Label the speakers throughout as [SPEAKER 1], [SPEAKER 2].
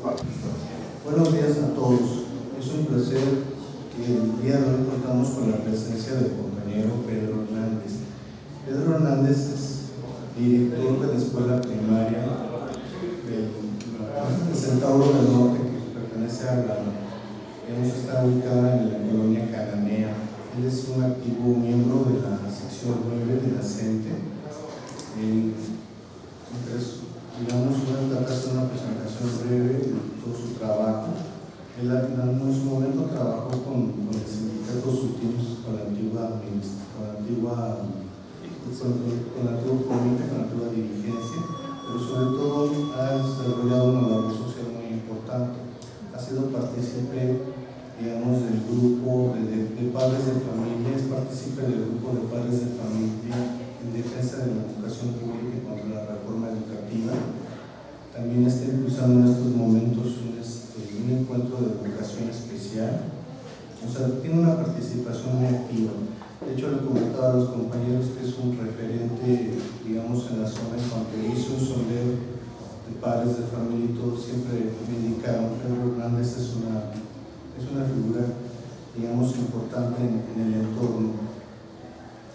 [SPEAKER 1] Buenos días a todos. Es un placer que el día de hoy contamos con la presencia del compañero Pedro Hernández. Pedro Hernández es director de la escuela primaria del Centauro del Norte, que pertenece a está ubicada en la colonia Cananea. Él es un activo miembro de la sección 9 de la CENTE. Digamos, una presentación breve de todo su trabajo. Él en su momento trabajó con el sindicato Sutimos, con la antigua comité, con la antigua dirigencia, pero sobre todo ha desarrollado una labor social muy importante. Ha sido partícipe, digamos, del grupo de padres de familia, es partícipe del grupo de padres de familia en defensa de la educación pública y contra la reforma educativa. También está impulsando en estos momentos un encuentro de educación especial. O sea, tiene una participación muy activa. De hecho, le comentaba a los compañeros que es un referente, digamos, en la zona fronteriza, un sondeo de padres de familia y todo. Siempre me indicaron que Pedro Hernández es una figura, digamos, importante en el entorno.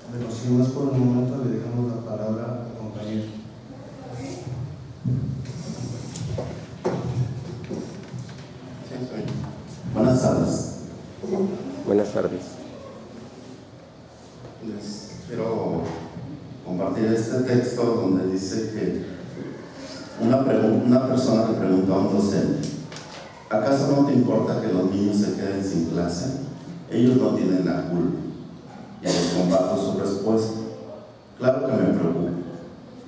[SPEAKER 1] Pero sin más por el momento le dejamos la palabra al compañero.
[SPEAKER 2] Buenas tardes.
[SPEAKER 3] Buenas tardes.
[SPEAKER 2] Les quiero compartir este texto donde dice que una persona le preguntó a un docente: ¿acaso no te importa que los niños se queden sin clase? Ellos no tienen la culpa. Y les comparto su respuesta. Claro que me preocupa.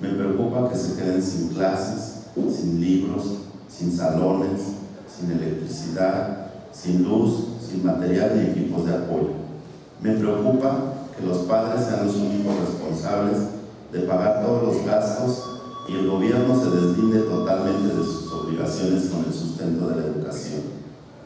[SPEAKER 2] Me preocupa que se queden sin clases, sin libros, sin salones, sin electricidad, sin luz, sin material ni equipos de apoyo. Me preocupa que los padres sean los únicos responsables de pagar todos los gastos y el gobierno se deslinde totalmente de sus obligaciones con el sustento de la educación.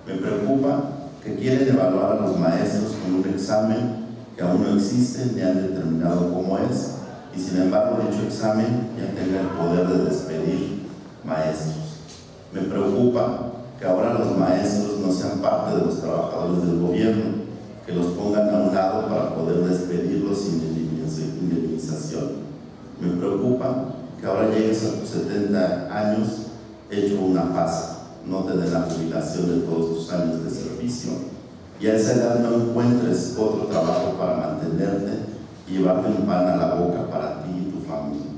[SPEAKER 2] Me preocupa que quieren evaluar a los maestros con un examen que aún no existe ni han determinado cómo es, y sin embargo dicho examen ya tenga el poder de despedir maestros. Me preocupa que ahora los maestros no sean parte de los trabajadores del gobierno, que los pongan a un lado para poder despedirlos sin indemnización. Me preocupa que ahora llegues a tus 70 años hecho una pasa, no te den la jubilación de todos tus años de servicio, y a esa edad no encuentres otro trabajo para mantenerte y llevarte un pan a la boca para ti y tu familia.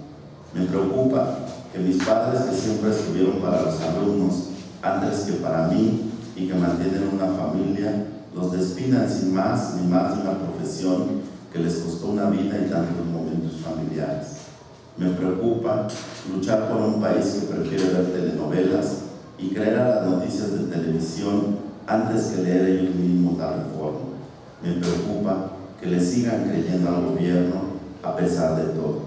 [SPEAKER 2] Me preocupa que mis padres, que siempre estuvieron para los alumnos antes que para mí y que mantienen una familia, los despidan sin más ni más de una profesión que les costó una vida y tantos momentos familiares. Me preocupa luchar por un país que prefiere ver telenovelas y creer a las noticias de televisión antes que leer ellos mismos la reforma. Me preocupa que le sigan creyendo al gobierno a pesar de todo.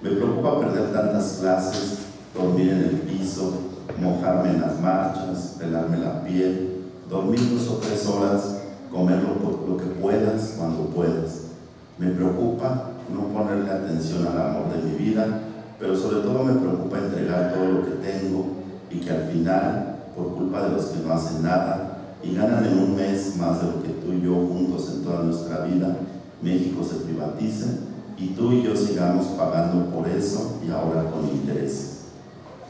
[SPEAKER 2] Me preocupa perder tantas clases, dormir en el piso, mojarme en las marchas, pelarme la piel, dormir 2 o 3 horas, comer lo que puedas cuando puedas. Me preocupa no ponerle atención al amor de mi vida, pero sobre todo me preocupa entregar todo lo que tengo y que al final, por culpa de los que no hacen nada y ganan en un mes más de lo que tú y yo juntos en toda nuestra vida, México se privatice y tú y yo sigamos pagando por eso y ahora con intereses.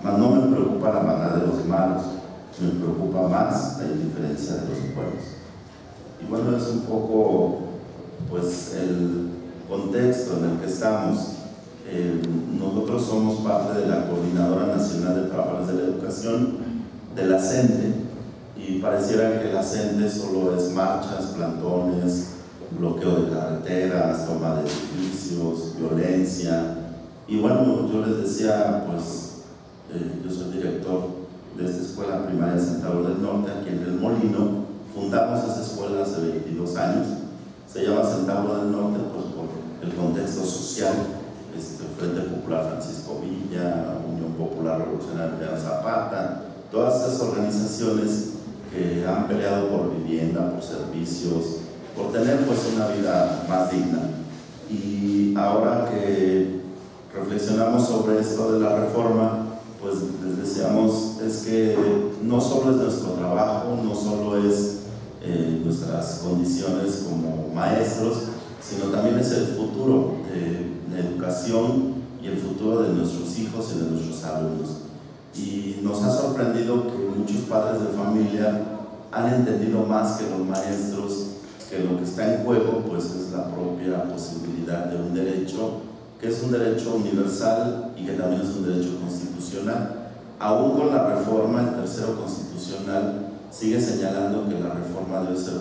[SPEAKER 2] Mas no me preocupa la maldad de los malos, me preocupa más la indiferencia de los buenos. Y bueno, es un poco pues el contexto en el que estamos. Nosotros somos parte de la Coordinadora Nacional de Trabajadores de la Educación, de la CENTE, y pareciera que la CENTE solo es marchas, plantones, bloqueo de carreteras, toma de edificios, violencia. Y bueno, yo les decía, pues yo soy director de esta escuela primaria Centauro del Norte, aquí en El Molino. Fundamos esa escuela hace 22 años. Se llama Centauro del Norte pues, por el contexto social, Frente Popular Francisco Villa, Unión Popular Revolucionaria Zapata, todas esas organizaciones que han peleado por vivienda, por servicios, por tener pues una vida más digna. Y ahora que reflexionamos sobre esto de la reforma, pues les decíamos, es que no solo es nuestro trabajo, no solo es nuestras condiciones como maestros, sino también es el futuro de la educación y el futuro de nuestros hijos y de nuestros alumnos. Y nos ha sorprendido que muchos padres de familia han entendido más que los maestros que lo que está en juego pues es la propia posibilidad de un derecho, que es un derecho universal y que también es un derecho constitucional. Aún con la reforma, el tercero constitucional sigue señalando que la reforma debe ser,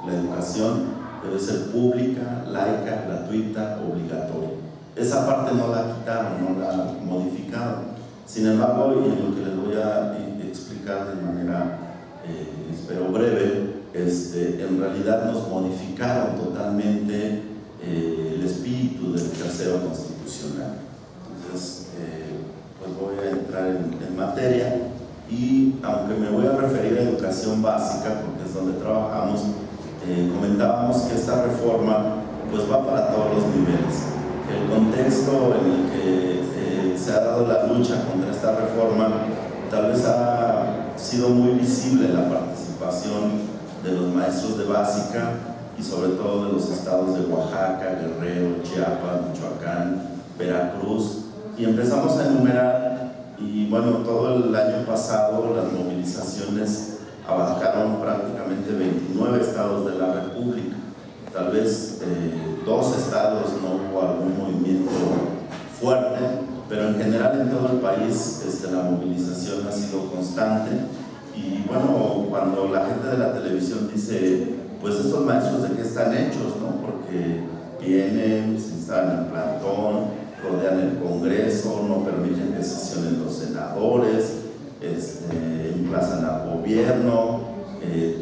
[SPEAKER 2] la educación debe ser pública, laica, gratuita, obligatoria. Esa parte no la quitaron, no la modificaron. Sin embargo, y en lo que les voy a explicar de manera, espero breve, en realidad nos modificaron totalmente el espíritu del tercero constitucional. Entonces, pues voy a entrar en materia y aunque me voy a referir a educación básica, porque es donde trabajamos, comentábamos que esta reforma pues va para todos los niveles. El contexto en el que se ha dado la lucha contra esta reforma tal vez ha sido muy visible la participación de los maestros de básica y sobre todo de los estados de Oaxaca, Guerrero, Chiapas, Michoacán, Veracruz, y empezamos a enumerar, y bueno, todo el año pasado las movilizaciones abarcaron prácticamente 29 estados de la República. Tal vez 2 estados no hubo algún movimiento fuerte, pero en general en todo el país la movilización ha sido constante. Y bueno, cuando la gente de la televisión dice, pues estos maestros de qué están hechos, ¿no? Porque vienen, se instalan en plantón, rodean el Congreso, no permiten que sesionen los senadores, emplazan al gobierno,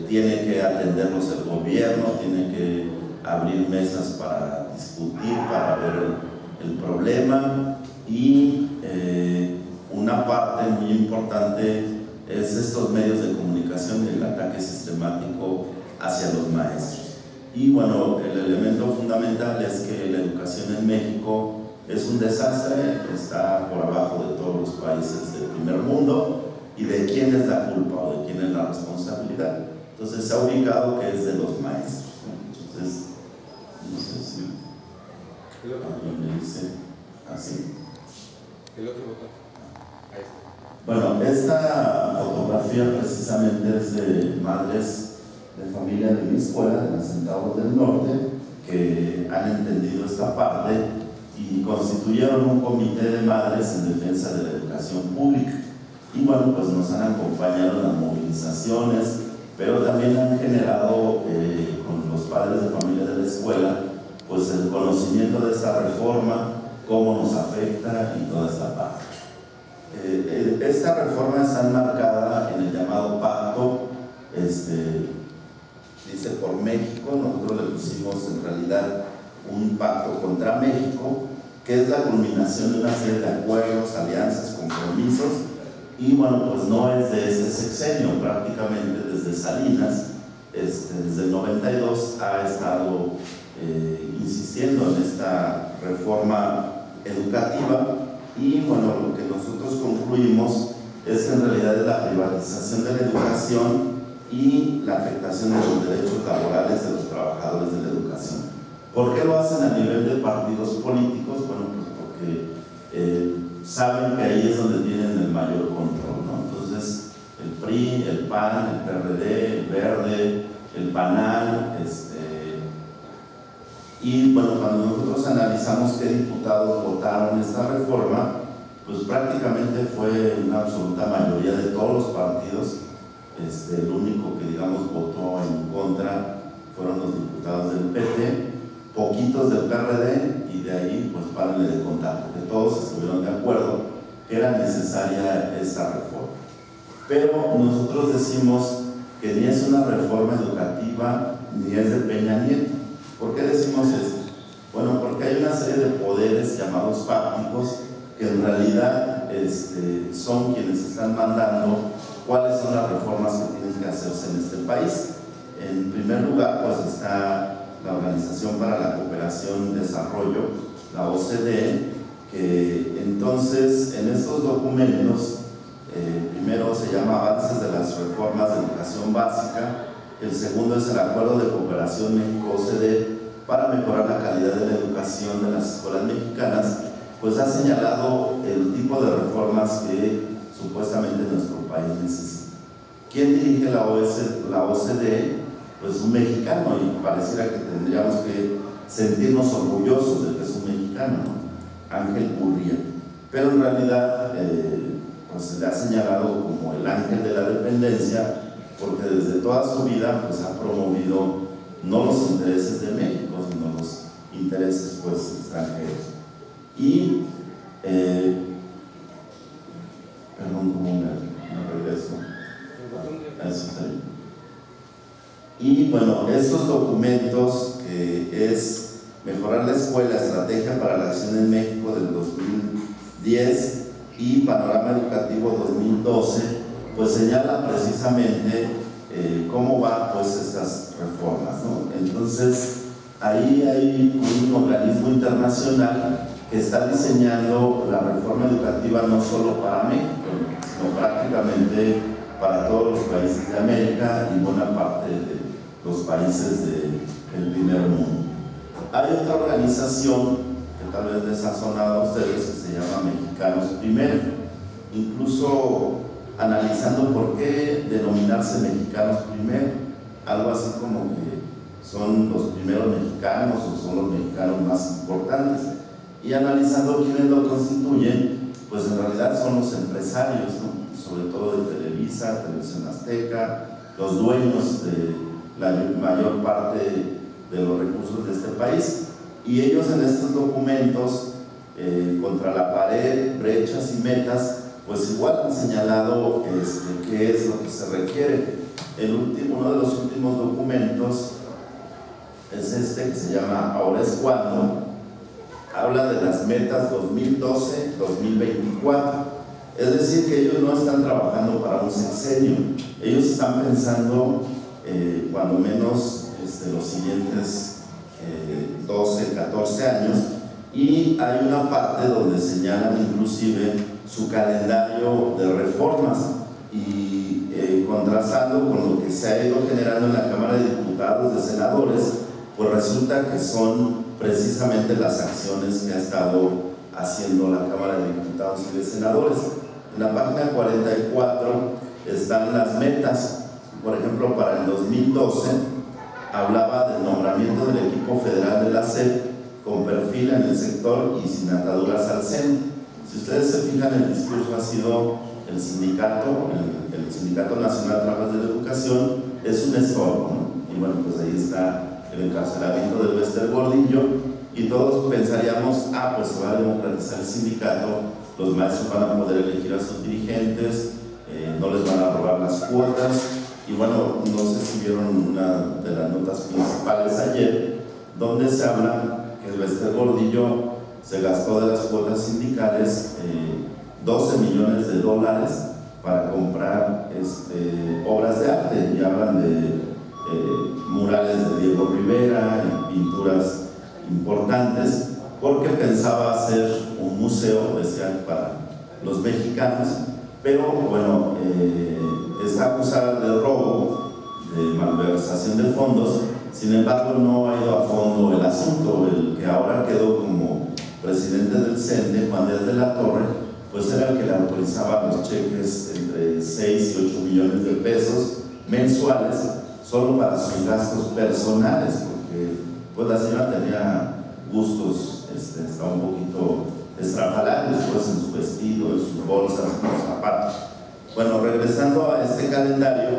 [SPEAKER 2] tiene que atenderlos el gobierno, tiene que abrir mesas para discutir, para ver el problema, y una parte muy importante es estos medios de comunicación y el ataque sistemático hacia los maestros. Y bueno, el elemento fundamental es que la educación en México es un desastre, está por abajo de todos los países del primer mundo. ¿Y de quién es la culpa o de quién es la responsabilidad? Entonces se ha ubicado que es de los maestros, ¿no? Entonces, no sé si alguien me dice así.
[SPEAKER 3] El otro botón. Ahí está.
[SPEAKER 2] Bueno, esta fotografía precisamente es de madres de familia de mi escuela, de las Centauros del Norte, que han entendido esta parte y constituyeron un comité de madres en defensa de la educación pública. Y bueno, pues nos han acompañado en las movilizaciones, pero también han generado con los padres de familia de la escuela, pues el conocimiento de esta reforma, cómo nos afecta y toda esta parte. Esta reforma está enmarcada en el llamado pacto, dice por México. Nosotros le pusimos en realidad un pacto contra México, que es la culminación de una serie de acuerdos, alianzas, compromisos, y bueno, pues no es de este sexenio, prácticamente desde Salinas, desde el 92 ha estado insistiendo en esta reforma educativa. Y bueno, lo que nosotros concluimos es que en realidad es la privatización de la educación y la afectación de los derechos laborales de los trabajadores de la educación. ¿Por qué lo hacen a nivel de partidos políticos? Bueno, pues porque saben que ahí es donde tienen el mayor control, ¿no? Entonces, el PRI, el PAN, el PRD, el Verde, el PANAL, y bueno, cuando nosotros analizamos qué diputados votaron esta reforma, pues prácticamente fue una absoluta mayoría de todos los partidos. El único que digamos votó en contra fueron los diputados del PT, poquitos del PRD, y de ahí pues párenle de contar, porque todos estuvieron de acuerdo que era necesaria esta reforma. Pero nosotros decimos que ni es una reforma educativa ni es de Peña Nieto. ¿Por qué decimos esto? Bueno, porque hay una serie de poderes llamados fácticos que en realidad son quienes están mandando cuáles son las reformas que tienen que hacerse en este país. En primer lugar, pues está la Organización para la Cooperación y Desarrollo, la OCDE, Entonces, en estos documentos, primero se llama Avances de las Reformas de Educación Básica, el segundo es el Acuerdo de Cooperación México-OCDE para mejorar la calidad de la educación de las escuelas mexicanas, pues ha señalado el tipo de reformas que supuestamente nuestro país necesita. ¿Quién dirige la OCDE? Pues un mexicano, y pareciera que tendríamos que sentirnos orgullosos de que es un mexicano, ¿no? Ángel Gurría. Pero en realidad pues se le ha señalado como el ángel de la dependencia, porque desde toda su vida pues ha promovido no los intereses de México, sino los intereses pues extranjeros. Y perdón, ¿cómo me regreso? Eso está bien. Y bueno, estos documentos, que es Mejorar la Escuela, Estrategia para la Acción en México del 2010 y Panorama Educativo 2012, pues señala precisamente cómo van pues estas reformas, ¿no? Entonces, ahí hay un organismo internacional que está diseñando la reforma educativa no solo para México, sino prácticamente para todos los países de América y buena parte de los países del primer mundo. Hay otra organización que tal vez les ha sonado a ustedes, que se llama Mexicanos Primero, incluso analizando por qué denominarse Mexicanos Primero, algo así como que son los primeros mexicanos o son los mexicanos más importantes, y analizando quiénes lo constituyen, pues en realidad son los empresarios, ¿no? Sobre todo de Televisa, Televisión Azteca, los dueños de la mayor parte de los recursos de este país, y ellos en estos documentos, contra la pared, brechas y metas, pues igual han señalado qué es lo que se requiere. Uno de los últimos documentos es este, que se llama Ahora es Cuando, habla de las metas 2012-2024, es decir, que ellos no están trabajando para un sexenio, ellos están pensando cuando menos los siguientes 12, 14 años, y hay una parte donde señalan inclusive su calendario de reformas, y contrastando con lo que se ha ido generando en la Cámara de Diputados, de Senadores, pues resulta que son precisamente las acciones que ha estado haciendo la Cámara de Diputados y de Senadores. En la página 44 están las metas. Por ejemplo, para el 2012 hablaba del nombramiento del equipo federal de la SEP con perfil en el sector y sin ataduras al centro. Si ustedes se fijan, el discurso ha sido el Sindicato Nacional de Trabajadores de la Educación es un estorbo, ¿no? Y bueno, pues ahí está el encarcelamiento del Bester Gordillo, y todos pensaríamos, pues se va a democratizar el sindicato, los maestros van a poder elegir a sus dirigentes, no les van a robar las cuotas. Y bueno, no sé si vieron una de las notas principales ayer, donde se habla que el Bester Gordillo se gastó de las cuotas sindicales $12 millones para comprar obras de arte, y hablan de murales de Diego Rivera y pinturas importantes, porque pensaba hacer un museo, decían, para los mexicanos, pero bueno, está acusada de robo, de malversación de fondos. Sin embargo, no ha ido a fondo el asunto. El que ahora quedó como presidente del CENTE, Juan Díaz de la Torre, pues era el que le autorizaba los cheques entre 6 y 8 millones de pesos mensuales, solo para sus gastos personales, porque pues la señora tenía gustos, estaba un poquito estrafalarios, pues, en su vestido, en sus bolsas, en sus zapatos. Bueno, regresando a este calendario,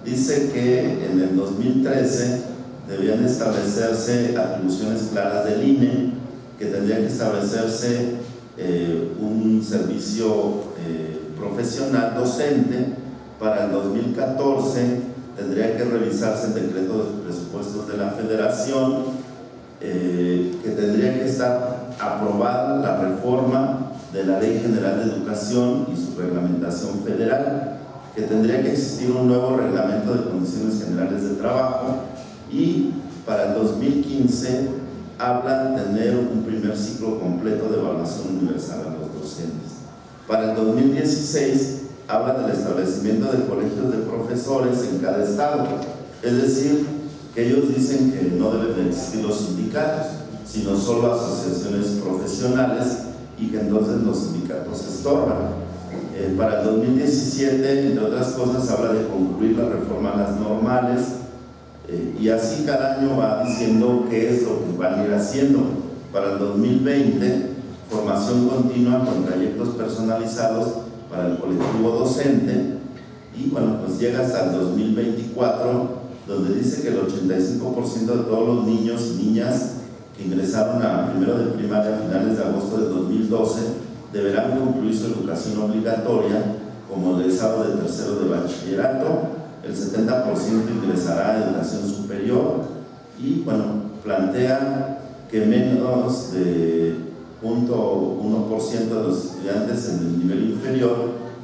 [SPEAKER 2] dice que en el 2013 debían establecerse atribuciones claras del INE, que tendría que establecerse un servicio profesional docente. Para el 2014 tendría que revisarse el decreto de presupuestos de la Federación, que tendría que estar aprobada la reforma de la Ley General de Educación y su reglamentación federal, que tendría que existir un nuevo reglamento de condiciones generales de trabajo, y para el 2015 habla de tener un primer ciclo completo de evaluación universal a los docentes. Para el 2016 habla del establecimiento de colegios de profesores en cada estado, es decir, que ellos dicen que no deben de existir los sindicatos, sino solo asociaciones profesionales, y que entonces los sindicatos estorban. Para el 2017, entre otras cosas, habla de concluir la reforma a las normales, y así cada año va diciendo qué es lo que van a ir haciendo. Para el 2020, formación continua con trayectos personalizados para el colectivo docente, y bueno, pues llega hasta el 2024, donde dice que el 85% de todos los niños y niñas que ingresaron a primero de primaria a finales de agosto de 2012 deberán concluir su educación obligatoria como egresado de tercero de bachillerato. El 70% ingresará a educación superior, y bueno, plantea que menos de 0.1% de los estudiantes en el nivel inferior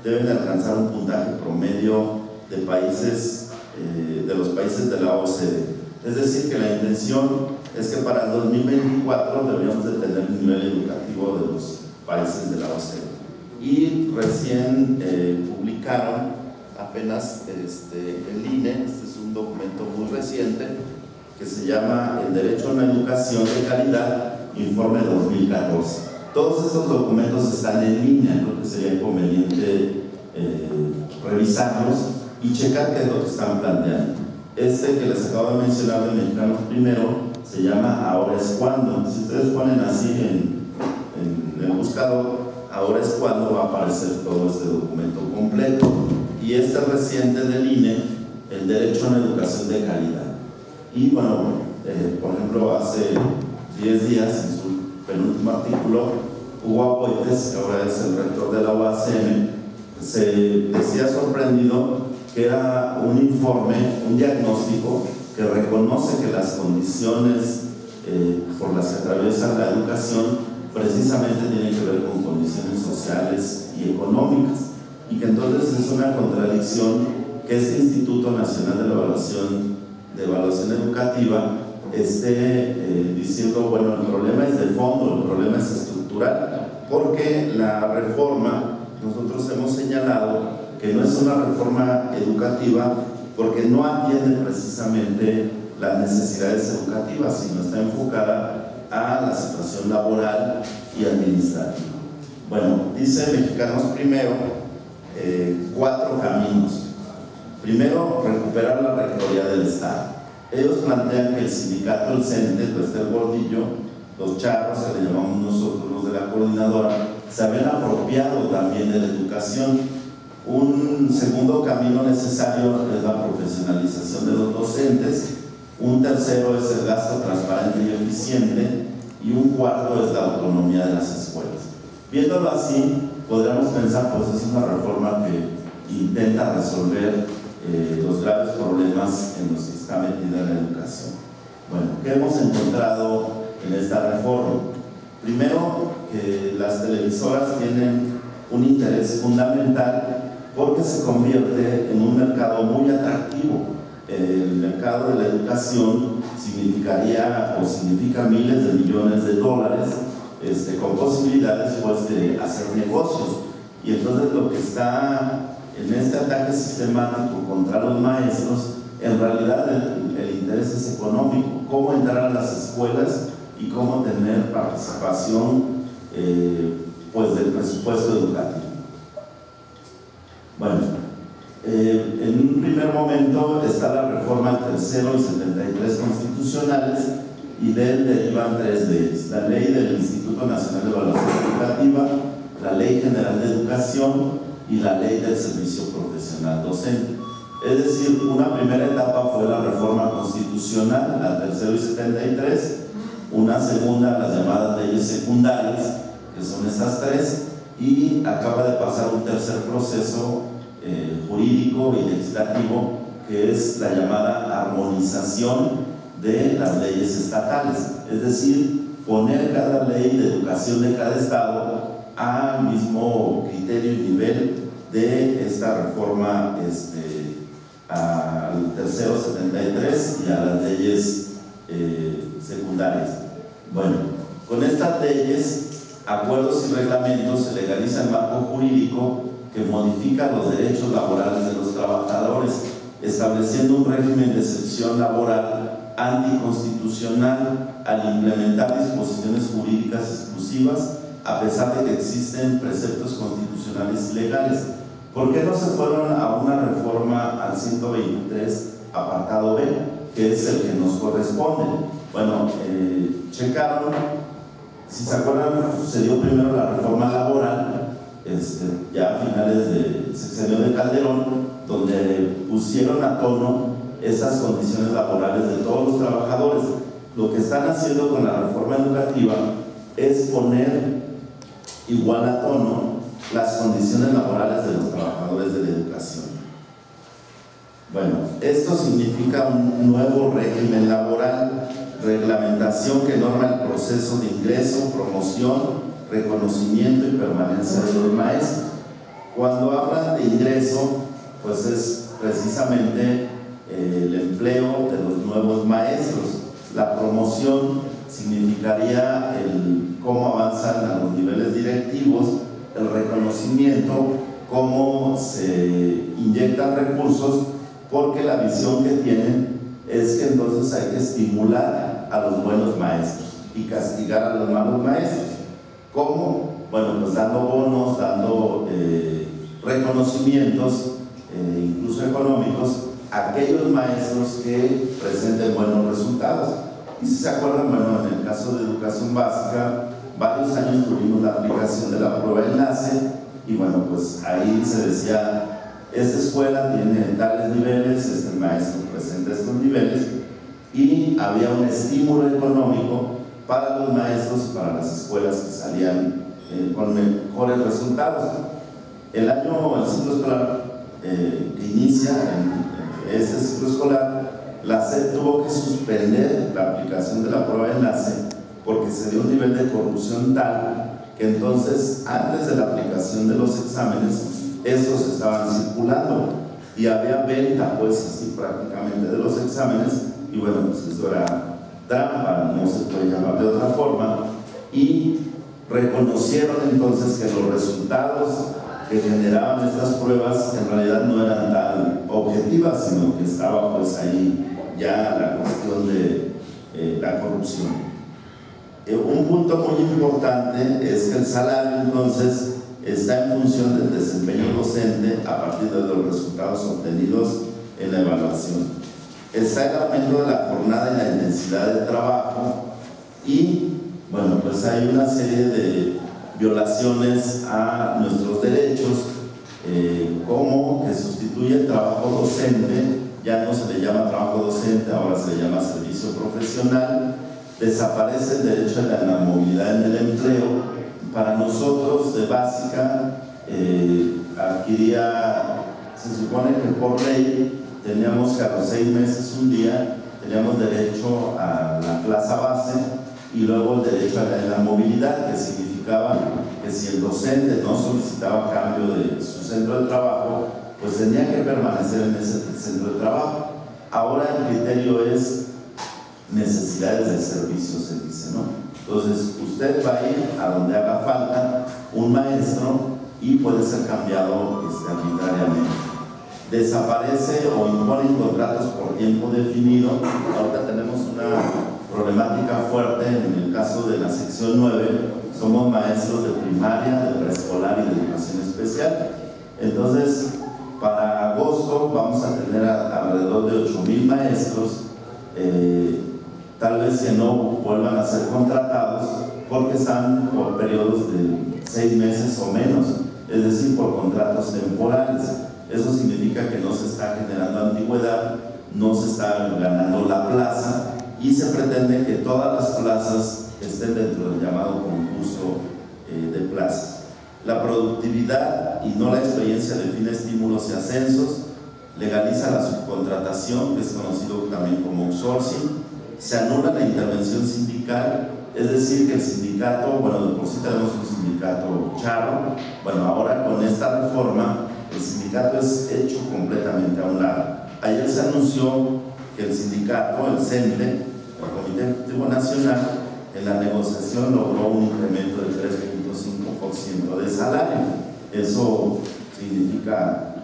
[SPEAKER 2] deben de alcanzar un puntaje promedio de los países de la OCDE. Es decir, que la intención es que para el 2024 deberíamos de tener el nivel educativo de los países de la OCDE. Y recién publicaron apenas el INE, este es un documento muy reciente que se llama El Derecho a una Educación de Calidad, Informe 2014. Todos estos documentos están en línea, creo que sería conveniente revisarlos y checar qué es lo que están planteando. Este que les acabo de mencionar de Mexicanos Primero se llama Ahora es Cuando. Si ustedes ponen así en el buscador, Ahora es Cuando, va a aparecer todo este documento completo. Y este reciente del INE, El Derecho a una Educación de Calidad. Y bueno, por ejemplo, hace 10 días, en su penúltimo artículo, Hugo Apoites, que ahora es el rector de la UACM, se decía sorprendido que era un informe, un diagnóstico que reconoce que las condiciones por las que atraviesa la educación precisamente tienen que ver con condiciones sociales y económicas, y que entonces es una contradicción que este Instituto Nacional de Evaluación Educativa esté diciendo, bueno, el problema es de fondo, el problema es estructural, porque la reforma, nosotros hemos señalado que no es una reforma educativa porque no atiende precisamente las necesidades educativas, sino está enfocada a la situación laboral y administrativa. Bueno, dice Mexicanos Primero 4 caminos. Primero, recuperar la rectoría del Estado. Ellos plantean que el sindicato, el CENTE, el Gordillo, los charros, que le llamamos nosotros los de la coordinadora, se habían apropiado también de la educación. Un segundo camino necesario es la profesionalización de los docentes, un tercero es el gasto transparente y eficiente, y un cuarto es la autonomía de las escuelas. Viéndolo así, podríamos pensar, pues es una reforma que intenta resolver los graves problemas en los que está metida la educación. Bueno, ¿qué hemos encontrado en esta reforma? Primero, que las televisoras tienen un interés fundamental porque se convierte en un mercado muy atractivo. El mercado de la educación significaría o significa miles de millones de dólares con posibilidades pues de hacer negocios, y entonces lo que está en este ataque sistemático contra los maestros, en realidad el interés es económico, cómo entrar a las escuelas y cómo tener participación pues del presupuesto educativo. Bueno, en un primer momento está la reforma del tercero y 73 constitucionales, y de él derivan 3 leyes: la ley del Instituto Nacional de Evaluación Educativa, la Ley General de Educación y la Ley del Servicio Profesional Docente. Es decir, una primera etapa fue la reforma constitucional al tercero y 73, una segunda, las llamadas leyes secundarias, que son estas 3, y acaba de pasar un tercer proceso jurídico y legislativo, que es la llamada armonización de las leyes estatales, es decir, poner cada ley de educación de cada estado al mismo criterio y nivel de esta reforma al tercero 73 y a las leyes secundarias. Bueno, con estas leyes, acuerdos y reglamentos se legaliza el marco jurídico que modifica los derechos laborales de los trabajadores, estableciendo un régimen de excepción laboral anticonstitucional al implementar disposiciones jurídicas exclusivas, a pesar de que existen preceptos constitucionales y legales. ¿Por qué no se fueron a una reforma al 123, apartado B, que es el que nos corresponde? Bueno, checaron, si se acuerdan, sucedió primero la reforma laboral, ya a finales del sexenio de Calderón, donde pusieron a tono esas condiciones laborales de todos los trabajadores. Lo que están haciendo con la reforma educativa es poner igual a tono las condiciones laborales de los trabajadores de la educación. Bueno, esto significa un nuevo régimen laboral, reglamentación que norma el proceso de ingreso, promoción, reconocimiento y permanencia de los maestros. Cuando hablan de ingreso, pues es precisamente el empleo de los nuevos maestros. La promoción significaría el cómo avanzan a los niveles directivos, el reconocimiento, cómo se inyectan recursos, porque la visión que tienen es que entonces hay que estimular a los buenos maestros y castigar a los malos maestros. ¿Cómo? Bueno, pues dando bonos, dando reconocimientos, incluso económicos, a aquellos maestros que presenten buenos resultados. Y si se acuerdan, bueno, en el caso de educación básica, varios años tuvimos la aplicación de la prueba de enlace, y bueno, pues ahí se decía, esta escuela tiene tales niveles, este maestro presenta estos niveles, y había un estímulo económico para los maestros y para las escuelas que salían con mejores resultados. El ciclo escolar que inicia en este ciclo escolar, la SEP tuvo que suspender la aplicación de la prueba de enlace porque se dio un nivel de corrupción tal que entonces, antes de la aplicación de los exámenes, estos estaban circulando y había venta, pues así prácticamente, de los exámenes, y bueno, pues eso era trampa, no se puede llamar de otra forma, y reconocieron entonces que los resultados que generaban estas pruebas en realidad no eran tan objetivas, sino que estaba pues ahí ya la cuestión de la corrupción. Un punto muy importante es que el salario entonces está en función del desempeño docente a partir de los resultados obtenidos en la evaluación. Está el aumento de la jornada y la intensidad de trabajo, y bueno, pues hay una serie de violaciones a nuestros derechos, como que sustituye el trabajo docente, ya no se le llama trabajo docente, ahora se le llama servicio profesional. Desaparece el derecho a la inamovilidad en el empleo. Para nosotros de básica se supone que por ley teníamos que a los 6 meses un día teníamos derecho a la plaza base y luego el derecho a la inamovilidad, que significaba que si el docente no solicitaba cambio de su centro de trabajo, pues tenía que permanecer en ese centro de trabajo. Ahora el criterio es necesidades del servicio, se dice, ¿no? Entonces usted va a ir a donde haga falta un maestro y puede ser cambiado arbitrariamente. Desaparece o imponen contratos por tiempo definido. Ahorita tenemos una problemática fuerte en el caso de la sección 9. Somos maestros de primaria, de preescolar y de educación especial. Entonces, para agosto vamos a tener alrededor de 8,000 maestros, tal vez que no vuelvan a ser contratados porque están por periodos de 6 meses o menos, es decir, por contratos temporales. Eso significa que no se está generando antigüedad, no se está ganando la plaza, y se pretende que todas las plazas estén dentro del llamado concurso de plazas. La productividad y no la experiencia define estímulos y ascensos, legaliza la subcontratación, que es conocido también como outsourcing, se anula la intervención sindical, es decir, que el sindicato, bueno, de por sí tenemos un sindicato charro, bueno, ahora con esta reforma, el sindicato es hecho completamente a un lado. Ayer se anunció que el sindicato, el CENTE, el Comité Ejecutivo Nacional, en la negociación logró un incremento del 3.5% de salario. Eso significa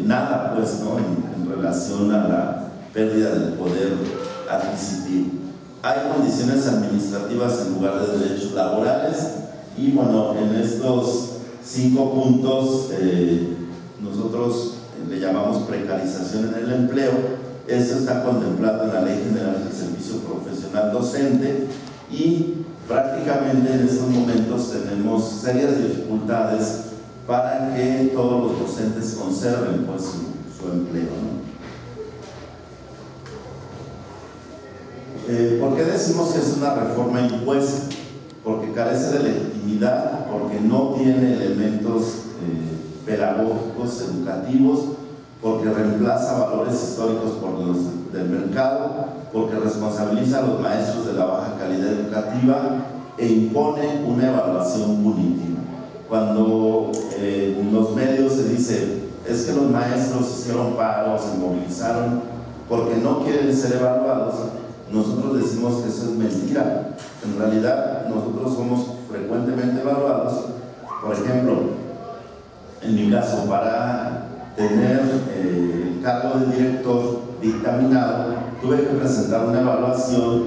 [SPEAKER 2] nada, pues, ¿no? En relación a la pérdida del poder adquisitivo. Hay condiciones administrativas en lugar de derechos laborales, y bueno, en estos 5 puntos nosotros le llamamos precarización en el empleo. Esto está contemplado en la Ley General del Servicio Profesional Docente, y prácticamente en estos momentos tenemos serias dificultades para que todos los docentes conserven, pues, su empleo, ¿no? ¿Por qué decimos que es una reforma impuesta? Porque carece de legitimidad, porque no tiene elementos pedagógicos, educativos, porque reemplaza valores históricos por los del mercado, porque responsabiliza a los maestros de la baja calidad educativa e impone una evaluación punitiva. Cuando en los medios se dice es que los maestros hicieron paro, se movilizaron porque no quieren ser evaluados, nosotros decimos que eso es mentira. En realidad nosotros somos frecuentemente evaluados. Por ejemplo, en mi caso, para tener el cargo de director dictaminado, tuve que presentar una evaluación,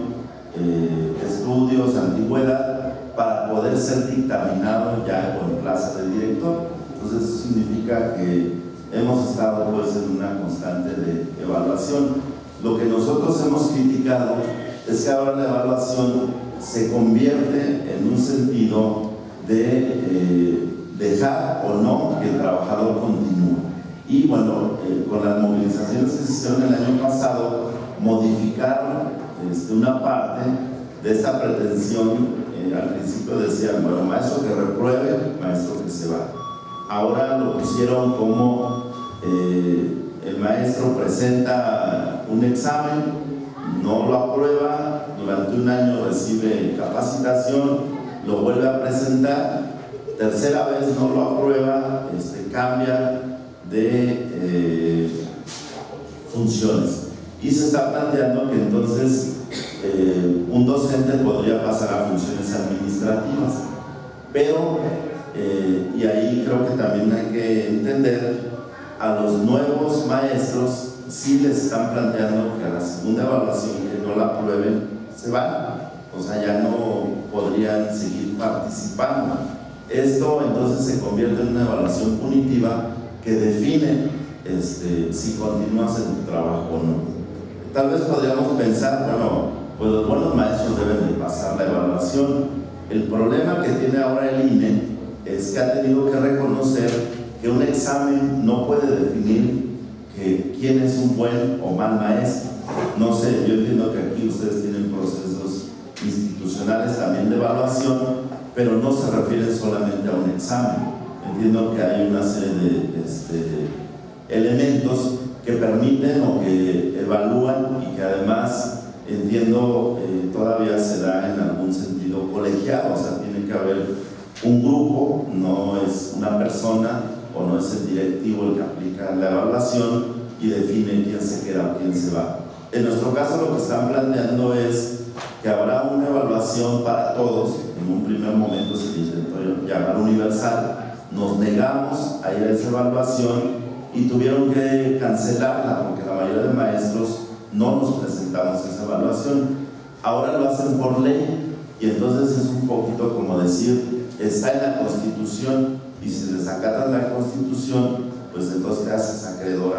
[SPEAKER 2] estudios, antigüedad, para poder ser dictaminado ya con plaza de director. Entonces eso significa que hemos estado, pues, en una constante de evaluación. Lo que nosotros hemos criticado es que ahora la evaluación se convierte en un sentido de dejar o no que el trabajador continúe. Y bueno, con las movilizaciones que se hicieron el año pasado, modificaron una parte de esta pretensión. Al principio decían, bueno, maestro que repruebe, maestro que se va. Ahora lo pusieron como el maestro presenta un examen, no lo aprueba, durante un año recibe capacitación, lo vuelve a presentar, tercera vez no lo aprueba, cambia de funciones. Y se está planteando que entonces un docente podría pasar a funciones administrativas. Pero, y ahí creo que también hay que entender, a los nuevos maestros sí les están planteando que a la segunda evaluación que no la aprueben se van, o sea, ya no podrían seguir participando. Esto entonces se convierte en una evaluación punitiva que define si continúas en tu trabajo o no. Tal vez podríamos pensar, bueno, pues los buenos maestros deben de pasar la evaluación. El problema que tiene ahora el INE es que ha tenido que reconocer que un examen no puede definir quién es un buen o mal maestro. No sé, yo entiendo que aquí ustedes tienen procesos institucionales también de evaluación, pero no se refieren solamente a un examen. Entiendo que hay una serie de elementos que permiten o que evalúan, y que además entiendo todavía se da en algún sentido colegiado, o sea, tiene que haber un grupo, no es una persona o no es el directivo el que aplica la evaluación y define quién se queda o quién se va. En nuestro caso lo que están planteando es que habrá una evaluación para todos. En un primer momento se intentó llamar universal, nos negamos a ir a esa evaluación y tuvieron que cancelarla porque la mayoría de maestros no nos presentamos a esa evaluación. Ahora lo hacen por ley, y entonces es un poquito como decir, está en la Constitución, y si desacatas la Constitución, pues entonces te haces acreedor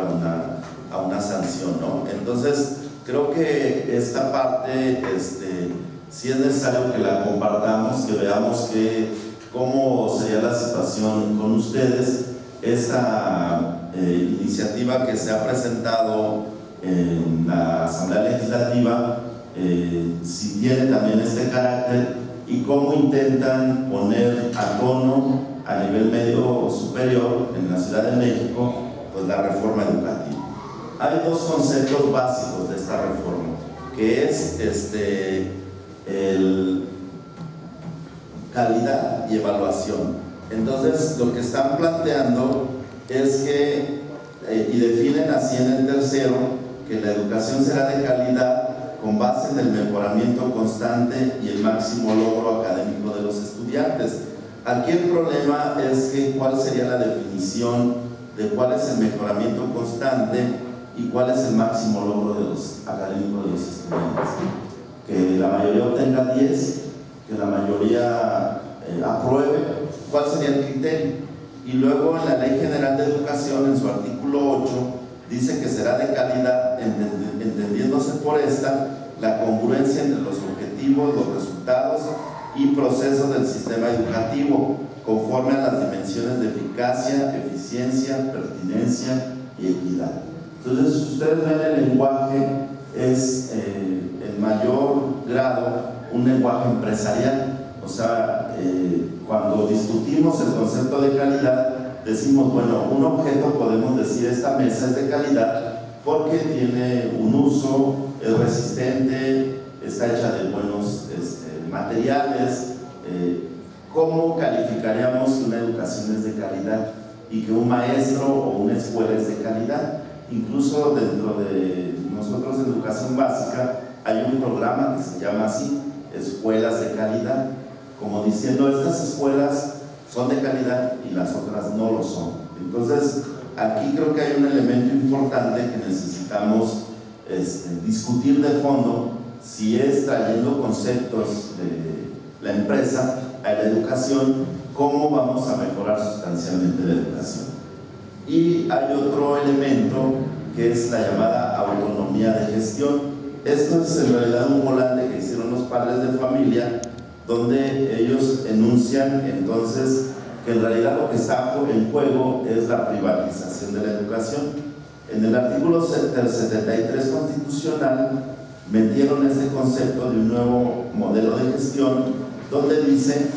[SPEAKER 2] a una sanción, ¿no? Entonces creo que esta parte sí es necesario que la compartamos, que veamos cómo sería la situación con ustedes. Esta iniciativa que se ha presentado en la Asamblea Legislativa, si tiene también este carácter, y cómo intentan poner a tono a nivel medio o superior en la Ciudad de México, pues la reforma educativa. Hay dos conceptos básicos de esta reforma, que es calidad y evaluación. Entonces lo que están planteando es que, y definen así en el tercero, que la educación será de calidad con base en el mejoramiento constante y el máximo logro académico de los estudiantes. Aquí el problema es que cuál sería la definición de cuál es el mejoramiento constante y cuál es el máximo logro de los académicos de los estudiantes. Que la mayoría obtenga 10, que la mayoría apruebe, ¿cuál sería el criterio? Y luego en la Ley General de Educación, en su artículo 8, dice que será de calidad, entendiéndose por esta la congruencia entre los objetivos, los resultados y procesos del sistema educativo, conforme a las dimensiones de eficacia, eficiencia, pertinencia y equidad. Entonces, si ustedes ven, el lenguaje es en mayor grado un lenguaje empresarial. O sea, cuando discutimos el concepto de calidad, decimos, bueno, un objeto podemos decir esta mesa es de calidad porque tiene un uso, es resistente, está hecha de buenos materiales. ¿Cómo calificaríamos que una educación es de calidad y que un maestro o una escuela es de calidad? Incluso dentro de nosotros en educación básica hay un programa que se llama así, escuelas de calidad, como diciendo estas escuelas son de calidad y las otras no lo son. Entonces aquí creo que hay un elemento importante que necesitamos discutir de fondo, si es trayendo conceptos de la empresa a la educación, cómo vamos a mejorar sustancialmente la educación. Y hay otro elemento que es la llamada autonomía de gestión. Esto es en realidad un volante que hicieron los padres de familia, donde ellos enuncian entonces que en realidad lo que está en juego es la privatización de la educación. En el artículo 73 constitucional metieron este concepto de un nuevo modelo de gestión, donde dice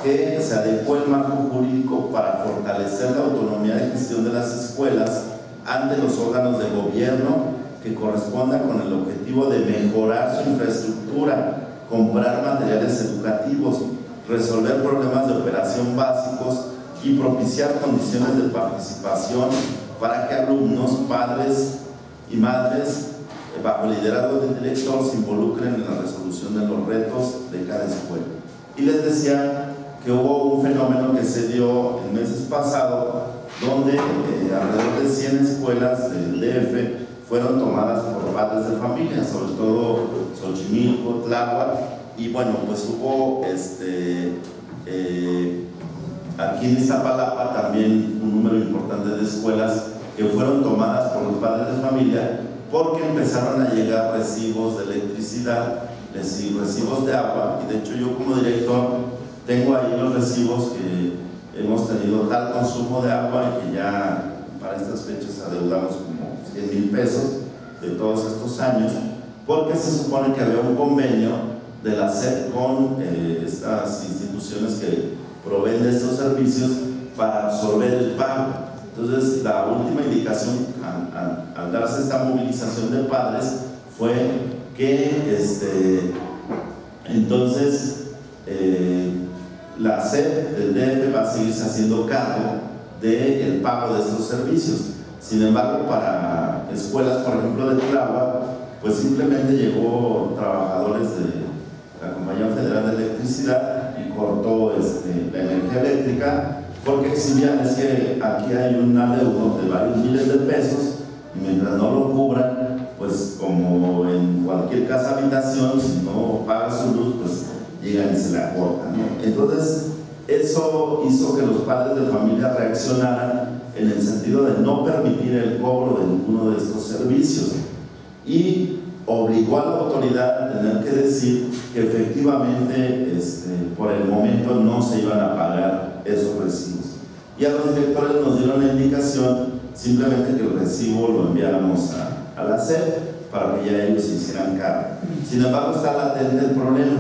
[SPEAKER 2] que se adecuó el marco jurídico para fortalecer la autonomía de gestión de las escuelas ante los órganos de gobierno, que corresponda con el objetivo de mejorar su infraestructura, comprar materiales educativos, resolver problemas de operación básicos y propiciar condiciones de participación para que alumnos, padres y madres, bajo el liderazgo del director, se involucren en la resolución de los retos de cada escuela. Y les decía que hubo un fenómeno que se dio en meses pasados, donde alrededor de 100 escuelas del DF fueron tomadas por padres de familia, sobre todo Xochimilco, Tláhuac, y bueno, pues hubo aquí en Iztapalapa también un número importante de escuelas que fueron tomadas por los padres de familia, porque empezaron a llegar recibos de electricidad, recibos de agua, y de hecho yo como director tengo ahí los recibos que hemos tenido tal consumo de agua y que ya para estas fechas adeudamos como 100,000 pesos de todos estos años, porque se supone que había un convenio de la SEP con estas instituciones que proveen de estos servicios para absorber el pago. Entonces la última indicación al darse esta movilización de padres fue que entonces la SEP del DF va a seguirse haciendo cargo del pago de estos servicios. Sin embargo, para escuelas, por ejemplo, de Tláhuac, pues simplemente llegó trabajadores de la Compañía Federal de Electricidad y cortó la energía eléctrica, porque exhibían es que aquí hay un adeudo de varios miles de pesos y mientras no lo cubran, pues como en cualquier casa habitación, si no paga su luz, pues llegan y se la cortan, ¿no? Entonces eso hizo que los padres de familia reaccionaran en el sentido de no permitir el cobro de ninguno de estos servicios y obligó a la autoridad a tener que decir que efectivamente por el momento no se iban a pagar esos recibos, y a los directores nos dieron la indicación simplemente que el recibo lo enviáramos a la SEP para que ya ellos se hicieran cargo. Sin embargo, está latente el problema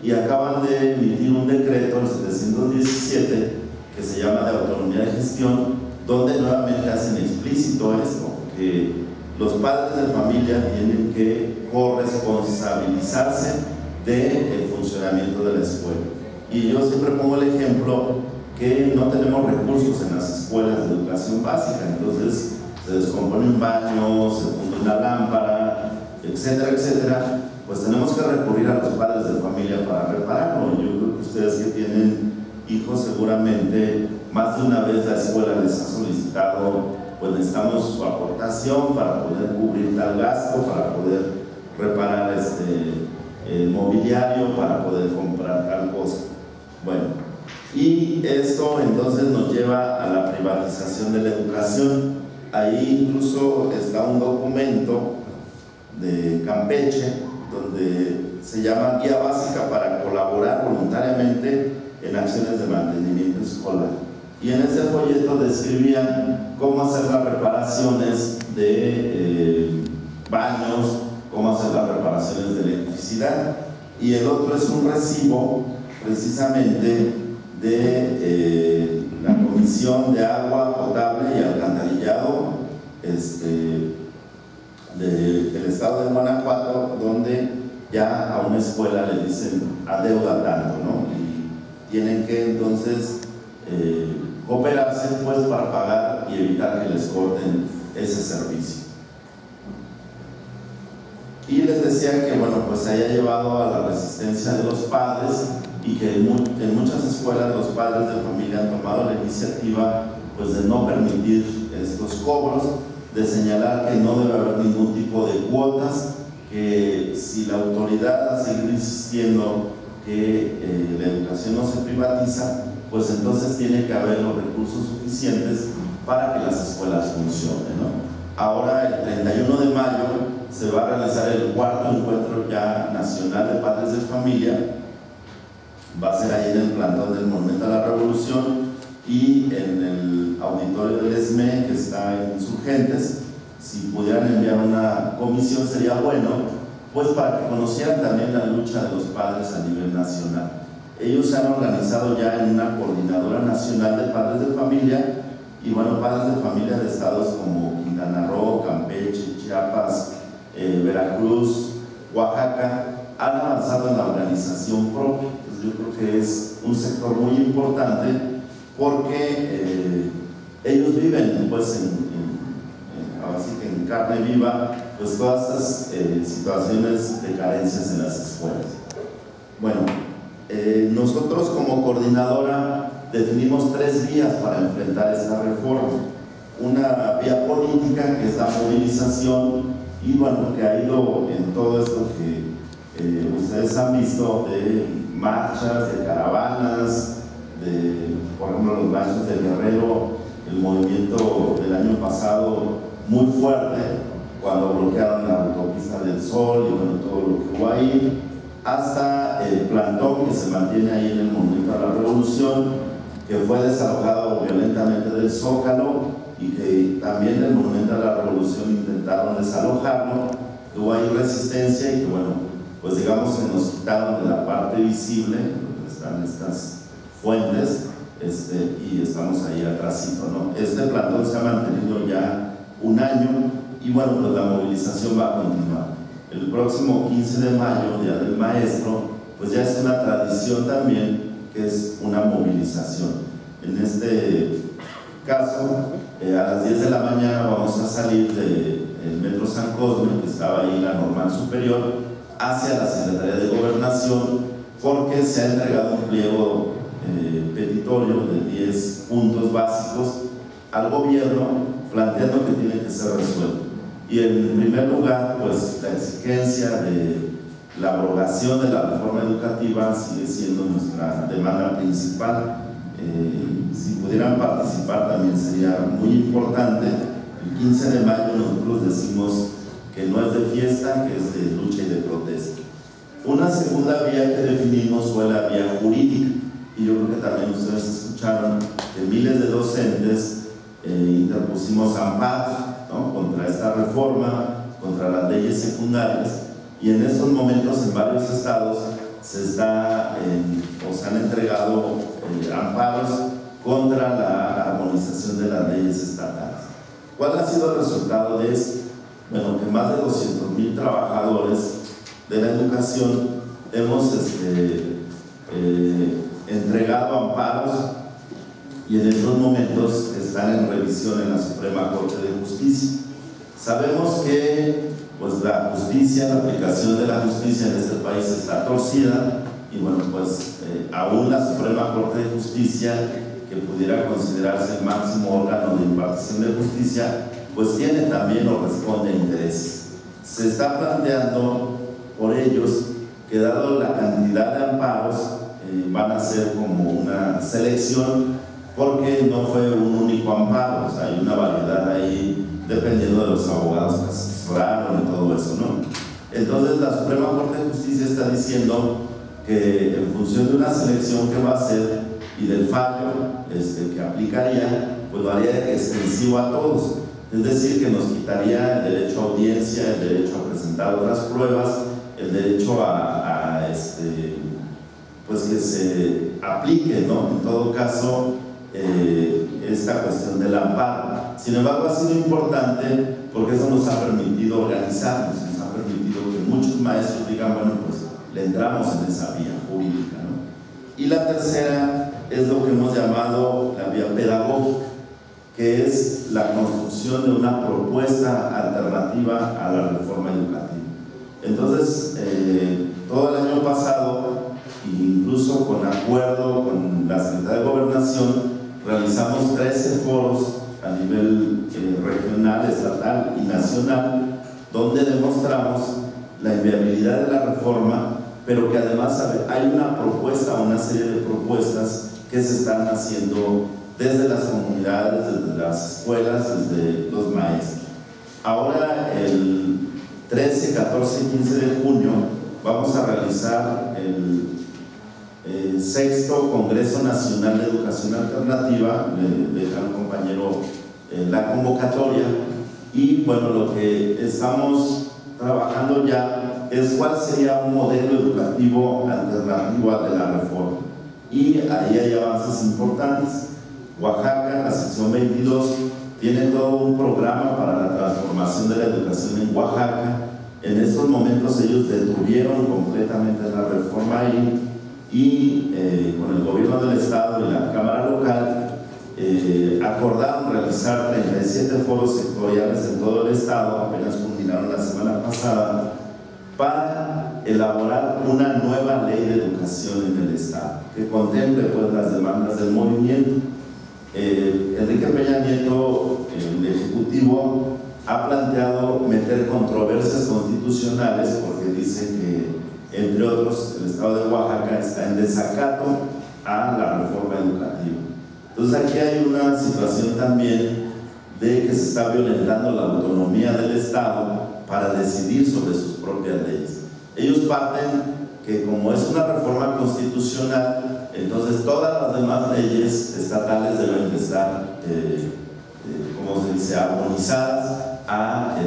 [SPEAKER 2] y acaban de emitir un decreto, el 717, que se llama de autonomía de gestión, donde nuevamente hacen explícito esto, que los padres de familia tienen que corresponsabilizarse del funcionamiento de la escuela. Y yo siempre pongo el ejemplo que no tenemos recursos en las escuelas de educación básica, entonces se descompone un baño, se funde una lámpara, etcétera, etcétera, pues tenemos que recurrir a los padres de familia para repararlo. Yo creo que ustedes que tienen hijos seguramente más de una vez la escuela les ha solicitado, pues necesitamos su aportación para poder cubrir tal gasto, para poder reparar el mobiliario, para poder comprar tal cosa. Bueno, y esto entonces nos lleva a la privatización de la educación. Ahí incluso está un documento de Campeche donde se llama Guía Básica para colaborar voluntariamente en acciones de mantenimiento escolar. Y en ese folleto describían cómo hacer las reparaciones de baños, cómo hacer las reparaciones de electricidad. Y el otro es un recibo precisamente de la Comisión de Agua Potable y Alcantarillado del estado de Guanajuato, donde ya a una escuela le dicen adeuda tanto, ¿no? Y tienen que entonces cooperarse pues para pagar y evitar que les corten ese servicio. Y les decía que bueno, pues se haya llevado a la resistencia de los padres y que en muchas escuelas los padres de familia han tomado la iniciativa pues de no permitir estos cobros, de señalar que no debe haber ningún tipo de cuotas, que si la autoridad va a seguir insistiendo que la educación no se privatiza, pues entonces tiene que haber los recursos suficientes para que las escuelas funcionen, ¿no? Ahora, el 31 de mayo, se va a realizar el cuarto encuentro ya nacional de padres de familia. Va a ser ahí en el plantón del Monumento a la Revolución y en el auditorio del ESME, que está en Insurgentes. Si pudieran enviar una comisión sería bueno, pues para que conocieran también la lucha de los padres a nivel nacional. Ellos se han organizado ya en una coordinadora nacional de padres de familia, y bueno, padres de familia de estados como Quintana Roo, Campeche, Chiapas, Veracruz, Oaxaca, han avanzado en la organización propia. Entonces yo creo que es un sector muy importante porque ellos viven pues así que en carne viva pues todas estas situaciones de carencias en las escuelas. Bueno, nosotros como coordinadora definimos 3 vías para enfrentar esta reforma. Una vía política, que es la movilización, y bueno, que ha ido en todo esto que ustedes han visto, de marchas, de caravanas, de, por ejemplo, los marchos del Guerrero, el movimiento del año pasado muy fuerte, cuando bloquearon la autopista del Sol y bueno, todo lo que hubo ahí, hasta el plantón que se mantiene ahí en el Monumento a la Revolución, que fue desalojado violentamente del Zócalo, y que también del Monumento a la Revolución intentaron desalojarlo, que hubo ahí resistencia y que bueno, pues digamos que nos quitaron de la parte visible, donde están estas fuentes, y estamos ahí atrásito, ¿no? Este plantón se ha mantenido ya 1 año y bueno, pues la movilización va a continuar. El próximo 15 de mayo, Día del Maestro, pues ya es una tradición también, que es una movilización. En este caso, a las 10 de la mañana vamos a salir del Metro San Cosme, que estaba ahí la Normal Superior, hacia la Secretaría de Gobernación, porque se ha entregado un pliego petitorio de 10 puntos básicos al gobierno, planteando que tiene que ser resuelto. Y en primer lugar, pues la exigencia de la abrogación de la reforma educativa sigue siendo nuestra demanda principal. Si pudieran participar también sería muy importante. El 15 de mayo nosotros decimos que no es de fiesta, que es de lucha y de protesta. Una segunda vía que definimos fue la vía jurídica, y yo creo que también ustedes escucharon que miles de docentes interpusimos amparos, ¿no?, contra esta reforma, contra las leyes secundarias, y en estos momentos en varios estados se han entregado amparos contra la armonización de las leyes estatales. ¿Cuál ha sido el resultado de esto? Bueno, que más de 200,000 trabajadores de la educación hemos entregado amparos, y en estos momentos están en revisión en la Suprema Corte de Justicia. Sabemos que pues la justicia, la aplicación de la justicia en este país está torcida y bueno, pues aún la Suprema Corte de Justicia, que pudiera considerarse el máximo órgano de impartición de justicia, pues tiene también o responde a intereses. Se está planteando por ellos que dado la cantidad de amparos van a ser como una selección, porque no fue un único amparo, o sea, hay una variedad ahí dependiendo de los abogados que asesoraron y todo eso, ¿no? Entonces la Suprema Corte de Justicia está diciendo que en función de una selección que va a hacer y del fallo que aplicaría, pues lo haría extensivo a todos, es decir, que nos quitaría el derecho a audiencia, el derecho a presentar otras pruebas, el derecho pues que se aplique, ¿no? En todo caso, esta cuestión del amparo. Sin embargo, ha sido importante porque eso nos ha permitido organizarnos, nos ha permitido que muchos maestros digan, bueno, pues le entramos en esa vía jurídica, ¿no? Y la tercera es lo que hemos llamado la vía pedagógica, que es la construcción de una propuesta alternativa a la reforma educativa. Entonces, todo el año pasado, incluso con acuerdo con la Secretaría de Gobernación, realizamos 13 foros a nivel regional, estatal y nacional, donde demostramos la inviabilidad de la reforma, pero que además hay una propuesta, una serie de propuestas que se están haciendo desde las comunidades, desde las escuelas, desde los maestros. Ahora, el 13, 14 y 15 de junio, vamos a realizar el sexto Congreso Nacional de Educación Alternativa. Le deja al compañero la convocatoria, y bueno, lo que estamos trabajando ya es cuál sería un modelo educativo alternativo al de la reforma, y ahí hay avances importantes. Oaxaca, la sección 22, tiene todo un programa para la transformación de la educación en Oaxaca. En estos momentos ellos detuvieron completamente la reforma ahí, y con el gobierno del estado y la cámara local acordaron realizar 37 foros sectoriales en todo el estado, apenas culminaron la semana pasada, para elaborar una nueva ley de educación en el estado que contemple pues las demandas del movimiento. Enrique Peña Nieto, el ejecutivo, ha planteado meter controversias constitucionales porque dice que, entre otros, el estado de Oaxaca está en desacato a la reforma educativa. Entonces aquí hay una situación también de que se está violentando la autonomía del estado para decidir sobre sus propias leyes. Ellos parten que como es una reforma constitucional, entonces todas las demás leyes estatales deben de estar, como se dice, armonizadas a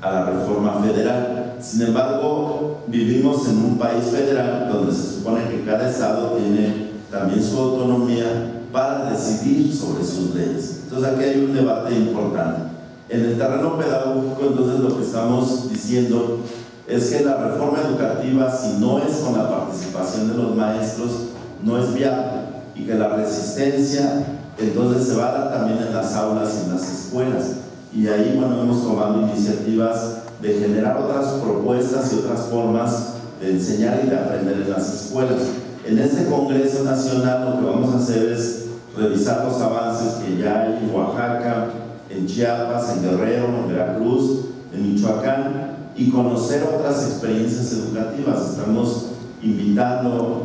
[SPEAKER 2] la reforma federal. Sin embargo, vivimos en un país federal donde se supone que cada estado tiene también su autonomía para decidir sobre sus leyes. Entonces aquí hay un debate importante. En el terreno pedagógico, entonces, lo que estamos diciendo es que la reforma educativa, si no es con la participación de los maestros, no es viable, y que la resistencia entonces se va a dar también en las aulas y en las escuelas. Y ahí, bueno, hemos tomado iniciativas de generar otras propuestas y otras formas de enseñar y de aprender en las escuelas. En este Congreso Nacional lo que vamos a hacer es revisar los avances que ya hay en Oaxaca, en Chiapas, en Guerrero, en Veracruz, en Michoacán, y conocer otras experiencias educativas. Estamos invitando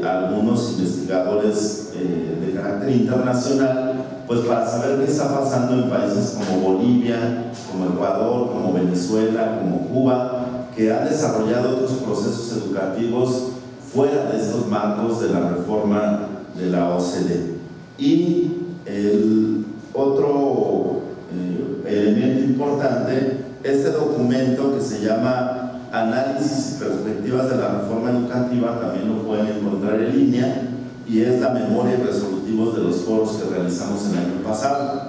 [SPEAKER 2] a algunos investigadores de carácter internacional, pues para saber qué está pasando en países como Bolivia, como Ecuador, como Venezuela, como Cuba, que han desarrollado otros procesos educativos fuera de estos marcos de la reforma de la OCDE. Y el otro elemento importante, este documento que se llama Análisis y Perspectivas de la Reforma Educativa, también lo pueden encontrar en línea, y es la memoria y resolutivos de los foros que realizamos el año pasado.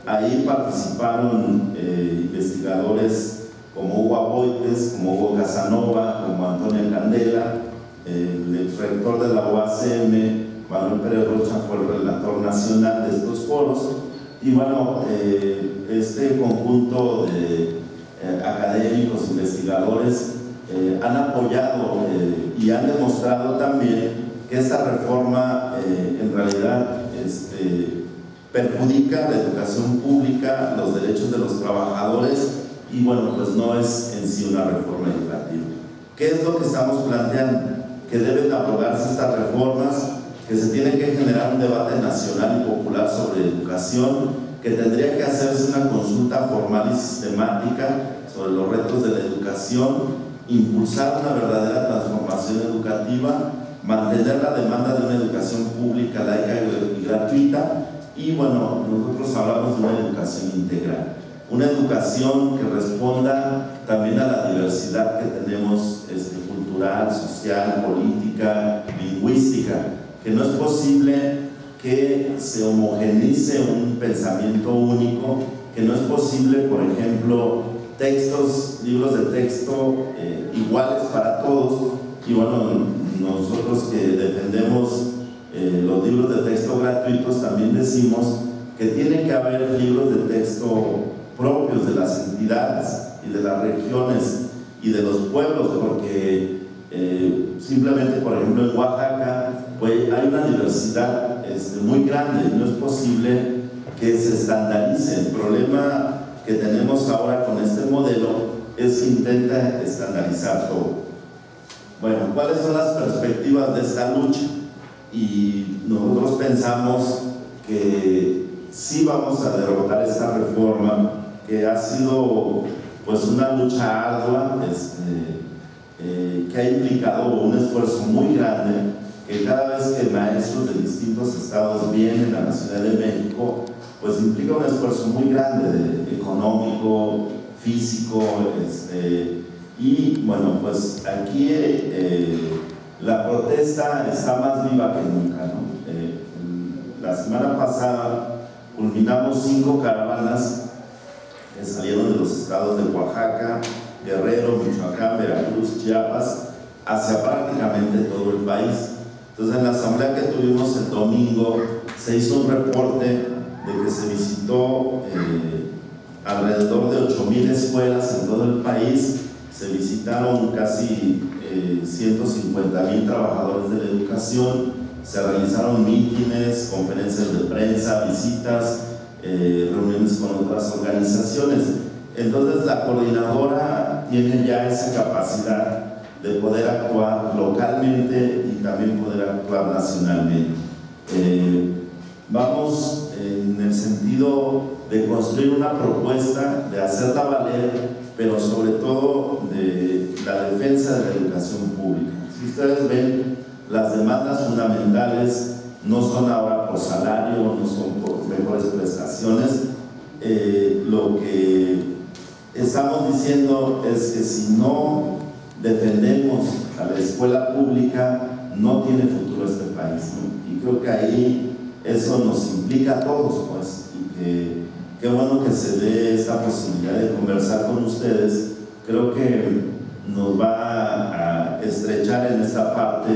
[SPEAKER 2] Ahí participaron investigadores como Hugo Aboites, como Hugo Casanova, como Antonio Candela, el rector de la UACM, Manuel Pérez Rocha, fue el relator nacional de estos foros. Y bueno, este conjunto de académicos, investigadores, han apoyado y han demostrado también que esta reforma en realidad perjudica la educación pública, los derechos de los trabajadores y bueno, pues no es en sí una reforma educativa. ¿Qué es lo que estamos planteando? Que deben abrogarse estas reformas, que se tiene que generar un debate nacional y popular sobre educación, que tendría que hacerse una consulta formal y sistemática sobre los retos de la educación, impulsar una verdadera transformación educativa, mantener la demanda de una educación pública, laica y gratuita, y bueno, nosotros hablamos de una educación integral, una educación que responda también a la diversidad que tenemos cultural, social, política, lingüística, que no es posible que se homogeneice un pensamiento único, que no es posible, por ejemplo, libros de texto iguales para todos, y bueno, nosotros que defendemos los libros de texto gratuitos también decimos que tiene que haber libros de texto propios de las entidades y de las regiones y de los pueblos, porque simplemente, por ejemplo, en Oaxaca pues, hay una diversidad muy grande y no es posible que se estandarice. El problema que tenemos ahora con este modelo es que intenta estandarizar todo. Bueno, ¿cuáles son las perspectivas de esta lucha? Y nosotros pensamos que sí vamos a derrotar esta reforma, que ha sido pues una lucha ardua, que ha implicado un esfuerzo muy grande, que cada vez que maestros de distintos estados vienen a la Ciudad de México, pues implica un esfuerzo muy grande, económico, físico, y bueno, pues aquí la protesta está más viva que nunca, ¿no? La semana pasada culminamos 5 caravanas que salieron de los estados de Oaxaca, Guerrero, Michoacán, Veracruz, Chiapas, hacia prácticamente todo el país. Entonces, en la asamblea que tuvimos el domingo, se hizo un reporte de que se visitó alrededor de 8,000 escuelas en todo el país, se visitaron casi 150,000 trabajadores de la educación, se realizaron mítines, conferencias de prensa, visitas, reuniones con otras organizaciones. Entonces la coordinadora tiene ya esa capacidad de poder actuar localmente y también poder actuar nacionalmente. Vamos en el sentido de construir una propuesta, de hacerla valer, pero sobre todo de la defensa de la educación pública. Si ustedes ven, las demandas fundamentales no son ahora por salario, no son por mejores prestaciones. Lo que estamos diciendo es que si no defendemos a la escuela pública, no tiene futuro este país, ¿no? Y creo que ahí eso nos implica a todos, pues, y que qué bueno que se dé esta posibilidad de conversar con ustedes. Creo que nos va a estrechar en esta parte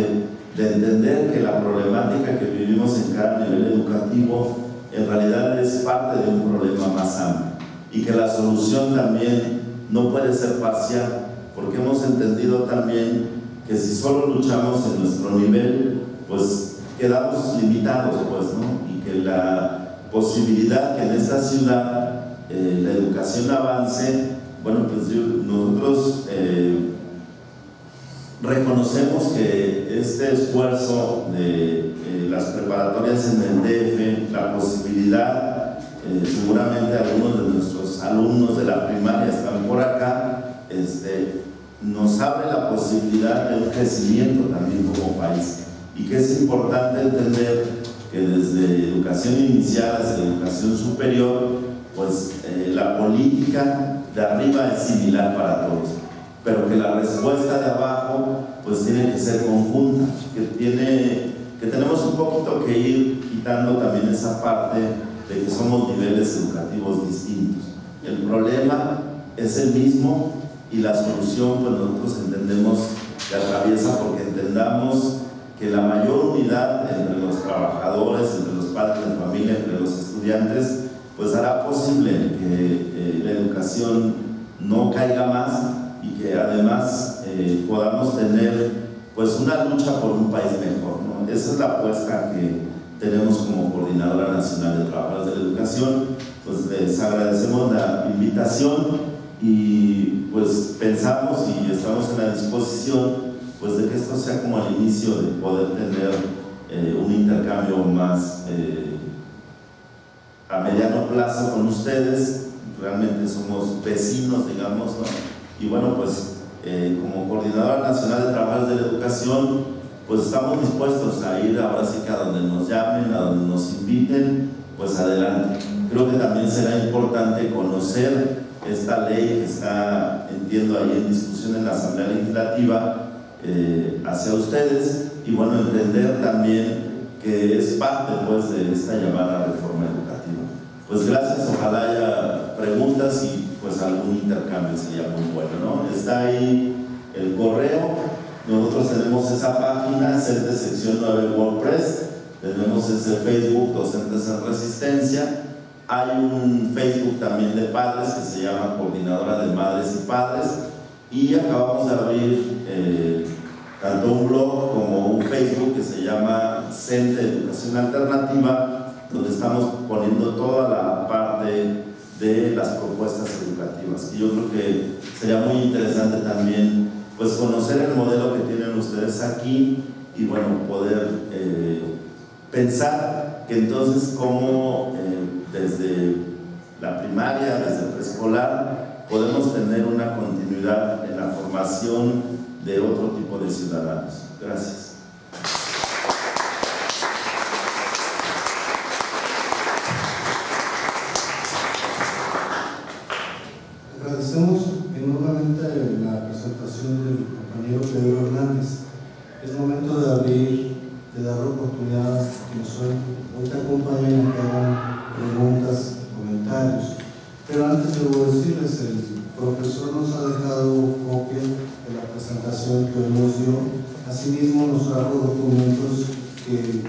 [SPEAKER 2] de entender que la problemática que vivimos en cada nivel educativo en realidad es parte de un problema más amplio y que la solución también no puede ser parcial, porque hemos entendido también que si solo luchamos en nuestro nivel, pues quedamos limitados, pues, ¿no? Y que la posibilidad que en esta ciudad la educación avance, bueno, pues nosotros reconocemos que este esfuerzo de las preparatorias en el DF, la posibilidad, seguramente algunos de nuestros alumnos de la primaria están por acá, nos abre la posibilidad de un crecimiento también como país, y que es importante entender que desde educación inicial hasta educación superior, pues la política de arriba es similar para todos, pero que la respuesta de abajo pues tiene que ser conjunta, que tenemos un poquito que ir quitando también esa parte de que somos niveles educativos distintos. El problema es el mismo y la solución pues nosotros entendemos que atraviesa, porque entendamos que la mayor unidad entre los trabajadores, entre los padres de familia, entre los estudiantes, pues hará posible que la educación no caiga más y que además podamos tener pues una lucha por un país mejor, ¿no? Esa es la apuesta que tenemos como Coordinadora Nacional de Trabajadores de la Educación. Pues les agradecemos la invitación y pues pensamos y estamos en la disposición pues de que esto sea como el inicio de poder tener un intercambio más a mediano plazo con ustedes. Realmente somos vecinos, digamos, ¿no? Y bueno, pues como Coordinadora Nacional de Trabajadores de la Educación, pues estamos dispuestos a ir ahora sí que a donde nos llamen, a donde nos inviten, pues adelante. Creo que también será importante conocer esta ley que está, entiendo, ahí en discusión en la Asamblea Legislativa hacia ustedes, y bueno, entender también que es parte pues de esta llamada reforma educativa. Pues gracias, ojalá haya preguntas y pues algún intercambio sería muy bueno, ¿no? Está ahí el correo, nosotros tenemos esa página, CENTE sección 9 WordPress, tenemos ese Facebook Docentes en Resistencia, hay un Facebook también de padres que se llama Coordinadora de Madres y Padres, y acabamos de abrir tanto un blog como un Facebook que se llama CENTE Educación Alternativa, donde estamos poniendo toda la parte de las propuestas educativas, y yo creo que sería muy interesante también pues conocer el modelo que tienen ustedes aquí y bueno, poder pensar que entonces cómo desde la primaria, desde el preescolar, podemos tener una continuidad en la formación de otro tipo de ciudadanos. Gracias.
[SPEAKER 1] Agradecemos enormemente la presentación del compañero Pedro Hernández. Es momento de abrir, de dar la oportunidad a quienes hoy te acompañan, que hagan preguntas, comentarios. Pero antes debo decirles, el profesor nos ha dejado copia de la presentación que hoy nos dio. Asimismo nos trajo documentos que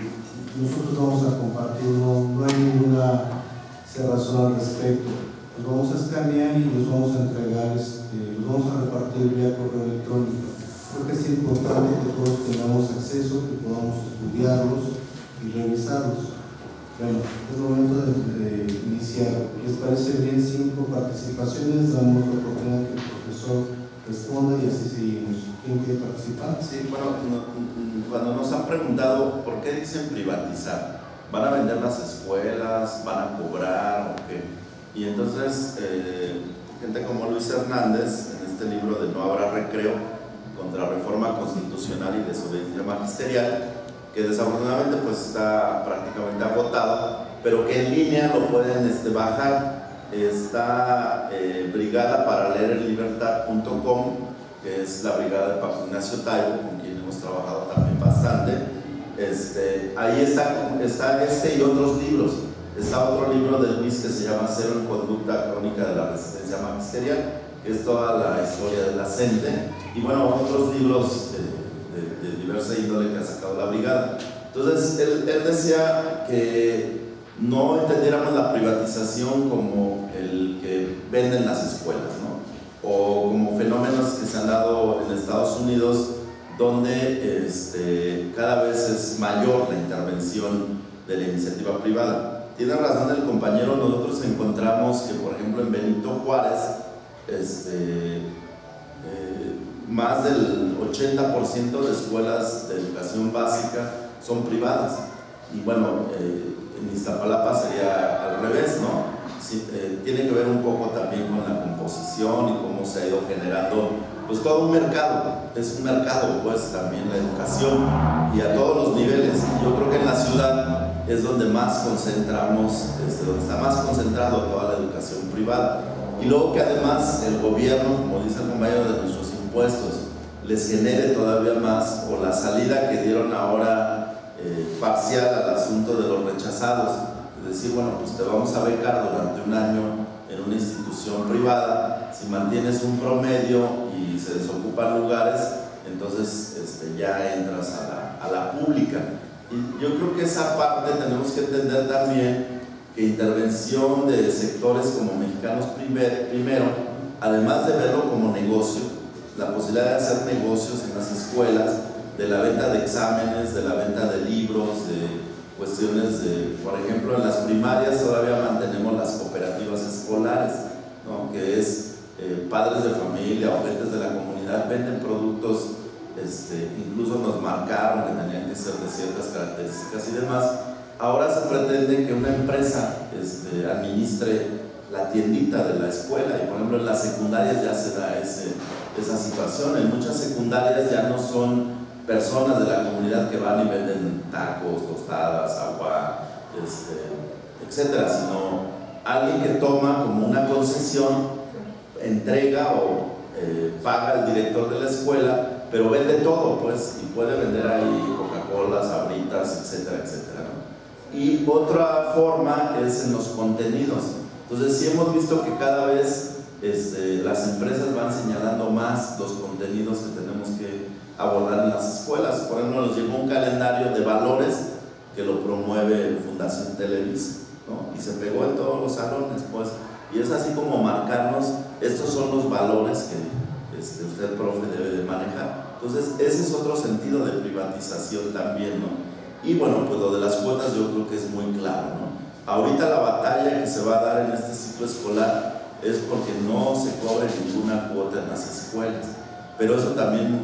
[SPEAKER 1] nosotros vamos a compartir, no hay ninguna cerrazón al respecto. Los vamos a escanear y los vamos a entregar, los vamos a repartir vía correo electrónico. Creo que es importante que todos tengamos acceso, que podamos estudiarlos y revisarlos. Bueno, es momento de iniciar. ¿Les parece bien 5 participaciones? Damos la oportunidad que el profesor responda y así seguimos. ¿Quién quiere participar?
[SPEAKER 2] Sí, bueno, cuando nos han preguntado por qué dicen privatizar, ¿van a vender las escuelas? ¿Van a cobrar? ¿O qué? Y entonces, gente como Luis Hernández, en este libro de No habrá recreo, contra reforma constitucional y desobediencia magisterial, que desafortunadamente pues está prácticamente agotado, pero que en línea lo pueden bajar. Está Brigada para Leer en Libertad.com, que es la brigada de Paco Ignacio Taibo, con quien hemos trabajado también bastante. Ahí está y otros libros. Está otro libro de Luis que se llama Cero en Conducta Crónica de la Resistencia Magisterial, que es toda la historia de la CENTE, y bueno, otros libros de diversa índole que ha sacado la brigada. Entonces, él decía que no entendiéramos la privatización como el que venden las escuelas, ¿no? O como fenómenos que se han dado en Estados Unidos, donde cada vez es mayor la intervención de la iniciativa privada. Tiene razón el compañero, nosotros encontramos que, por ejemplo, en Benito Juárez, más del 80% de escuelas de educación básica son privadas. Y bueno, en Iztapalapa sería al revés, ¿no? Sí, tiene que ver un poco también con la composición y cómo se ha ido generando pues todo un mercado. Es un mercado pues también la educación, y a todos los niveles. Yo creo que en la ciudad es donde más concentramos, donde está más concentrado toda la educación privada, y luego que además el gobierno, como dice el compañero, de nuestros impuestos les genere todavía más, o la salida que dieron ahora parcial al asunto de los rechazados, es decir, bueno, pues te vamos a becar durante un año en una institución privada, si mantienes un promedio y se desocupan lugares, entonces ya entras a la pública. Y yo creo que esa parte tenemos que entender también, que intervención de sectores como Mexicanos Primero además de verlo como negocio, la posibilidad de hacer negocios en las escuelas, de la venta de exámenes, de la venta de libros, de cuestiones de, por ejemplo, en las primarias todavía mantenemos las cooperativas escolares, ¿no? Que es padres de familia o gentes de la comunidad venden productos, incluso nos marcaron que tenían que ser de ciertas características y demás. Ahora se pretende que una empresa administre la tiendita de la escuela, y por ejemplo en las secundarias ya se da esa situación. En muchas secundarias ya no son personas de la comunidad que van y venden tacos, tostadas, agua, etcétera, sino alguien que toma como una concesión, entrega o paga al director de la escuela, pero vende todo, pues, y puede vender ahí Coca-Cola, Sabritas, etcétera, etcétera, ¿no? Y otra forma es en los contenidos. Entonces sí hemos visto que cada vez las empresas van señalando más los contenidos que tenemos que abordar en las escuelas. Por ejemplo, nos llegó un calendario de valores que lo promueve Fundación Televisa, ¿no? Y se pegó en todos los salones, pues, y es así como marcarnos, estos son los valores que usted, profe, debe de manejar. Entonces ese es otro sentido de privatización también, ¿no? Y bueno, pues lo de las cuotas yo creo que es muy claro, ¿no? Ahorita la batalla que se va a dar en este ciclo escolar es porque no se cobre ninguna cuota en las escuelas, pero eso también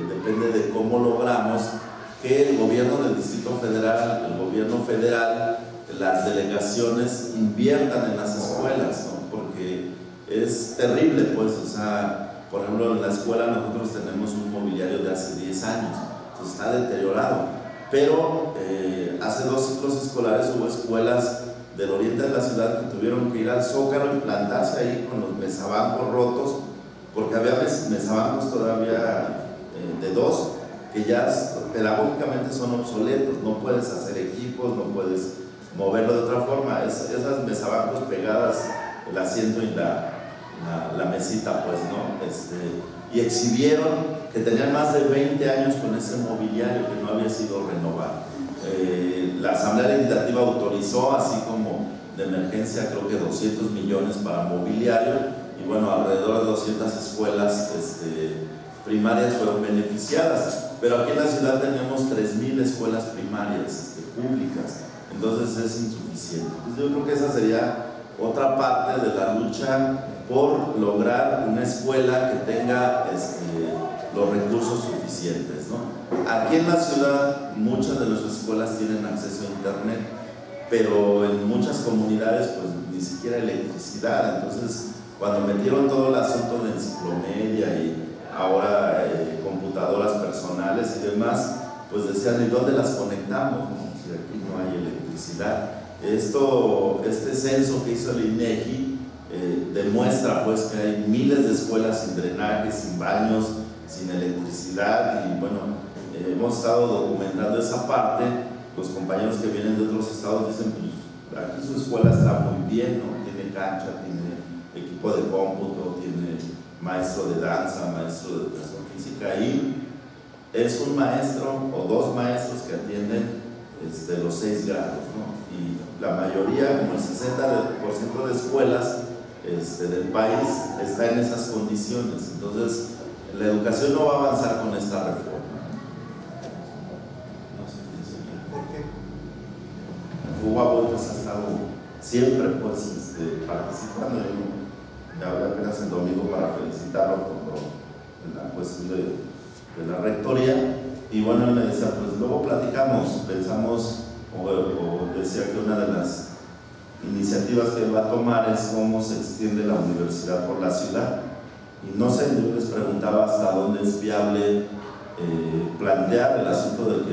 [SPEAKER 2] depende de cómo logramos que el gobierno del Distrito Federal, el gobierno federal, las delegaciones inviertan en las escuelas, ¿no? Porque es terrible, pues, o sea, por ejemplo, en la escuela nosotros tenemos un mobiliario de hace 10 años, entonces está deteriorado, pero hace 2 ciclos escolares hubo escuelas del oriente de la ciudad que tuvieron que ir al Zócalo y plantarse ahí con los mesabancos rotos, porque había mesabancos todavía de 2 que ya pedagógicamente son obsoletos, no puedes hacer equipos, no puedes moverlo de otra forma, esas mesabancos pegadas, el asiento y la mesita, pues, ¿no? Y exhibieron que tenían más de 20 años con ese mobiliario que no había sido renovado. La Asamblea Legislativa autorizó, así como de emergencia, creo que 200 millones para mobiliario, y bueno, alrededor de 200 escuelas primarias fueron beneficiadas, pero aquí en la ciudad tenemos 3.000 escuelas primarias públicas, entonces es insuficiente. Entonces yo creo que esa sería otra parte de la lucha por lograr una escuela que tenga los recursos suficientes, ¿no? Aquí en la ciudad muchas de nuestras escuelas tienen acceso a internet, pero en muchas comunidades pues ni siquiera electricidad. Entonces cuando metieron todo el asunto de enciclomedia y ahora computadoras personales y demás, pues decían, ¿y dónde las conectamos? ¿No? Si aquí no hay electricidad. Este censo que hizo el INEGI demuestra pues que hay miles de escuelas sin drenaje, sin baños, sin electricidad, y bueno, hemos estado documentando esa parte. Los compañeros que vienen de otros estados dicen, pues aquí su escuela está muy bien, ¿no? Tiene cancha, tiene equipo de cómputo, tiene maestro de danza, maestro de educación física, y es un maestro o 2 maestros que atienden los 6 grados, ¿no? Y la mayoría, como el 60% de escuelas del país está en esas condiciones. Entonces la educación no va a avanzar con esta reforma. No sé qué sería. Hugo Aboites ha estado siempre pues participando. Ya hablé apenas el domingo para felicitarlo por la cuestión de la rectoría, y bueno, él me decía, pues luego platicamos, pensamos, o decía que una de las iniciativas que va a tomar es cómo se extiende la universidad por la ciudad, y no sé, yo les preguntaba hasta dónde es viable plantear el asunto de que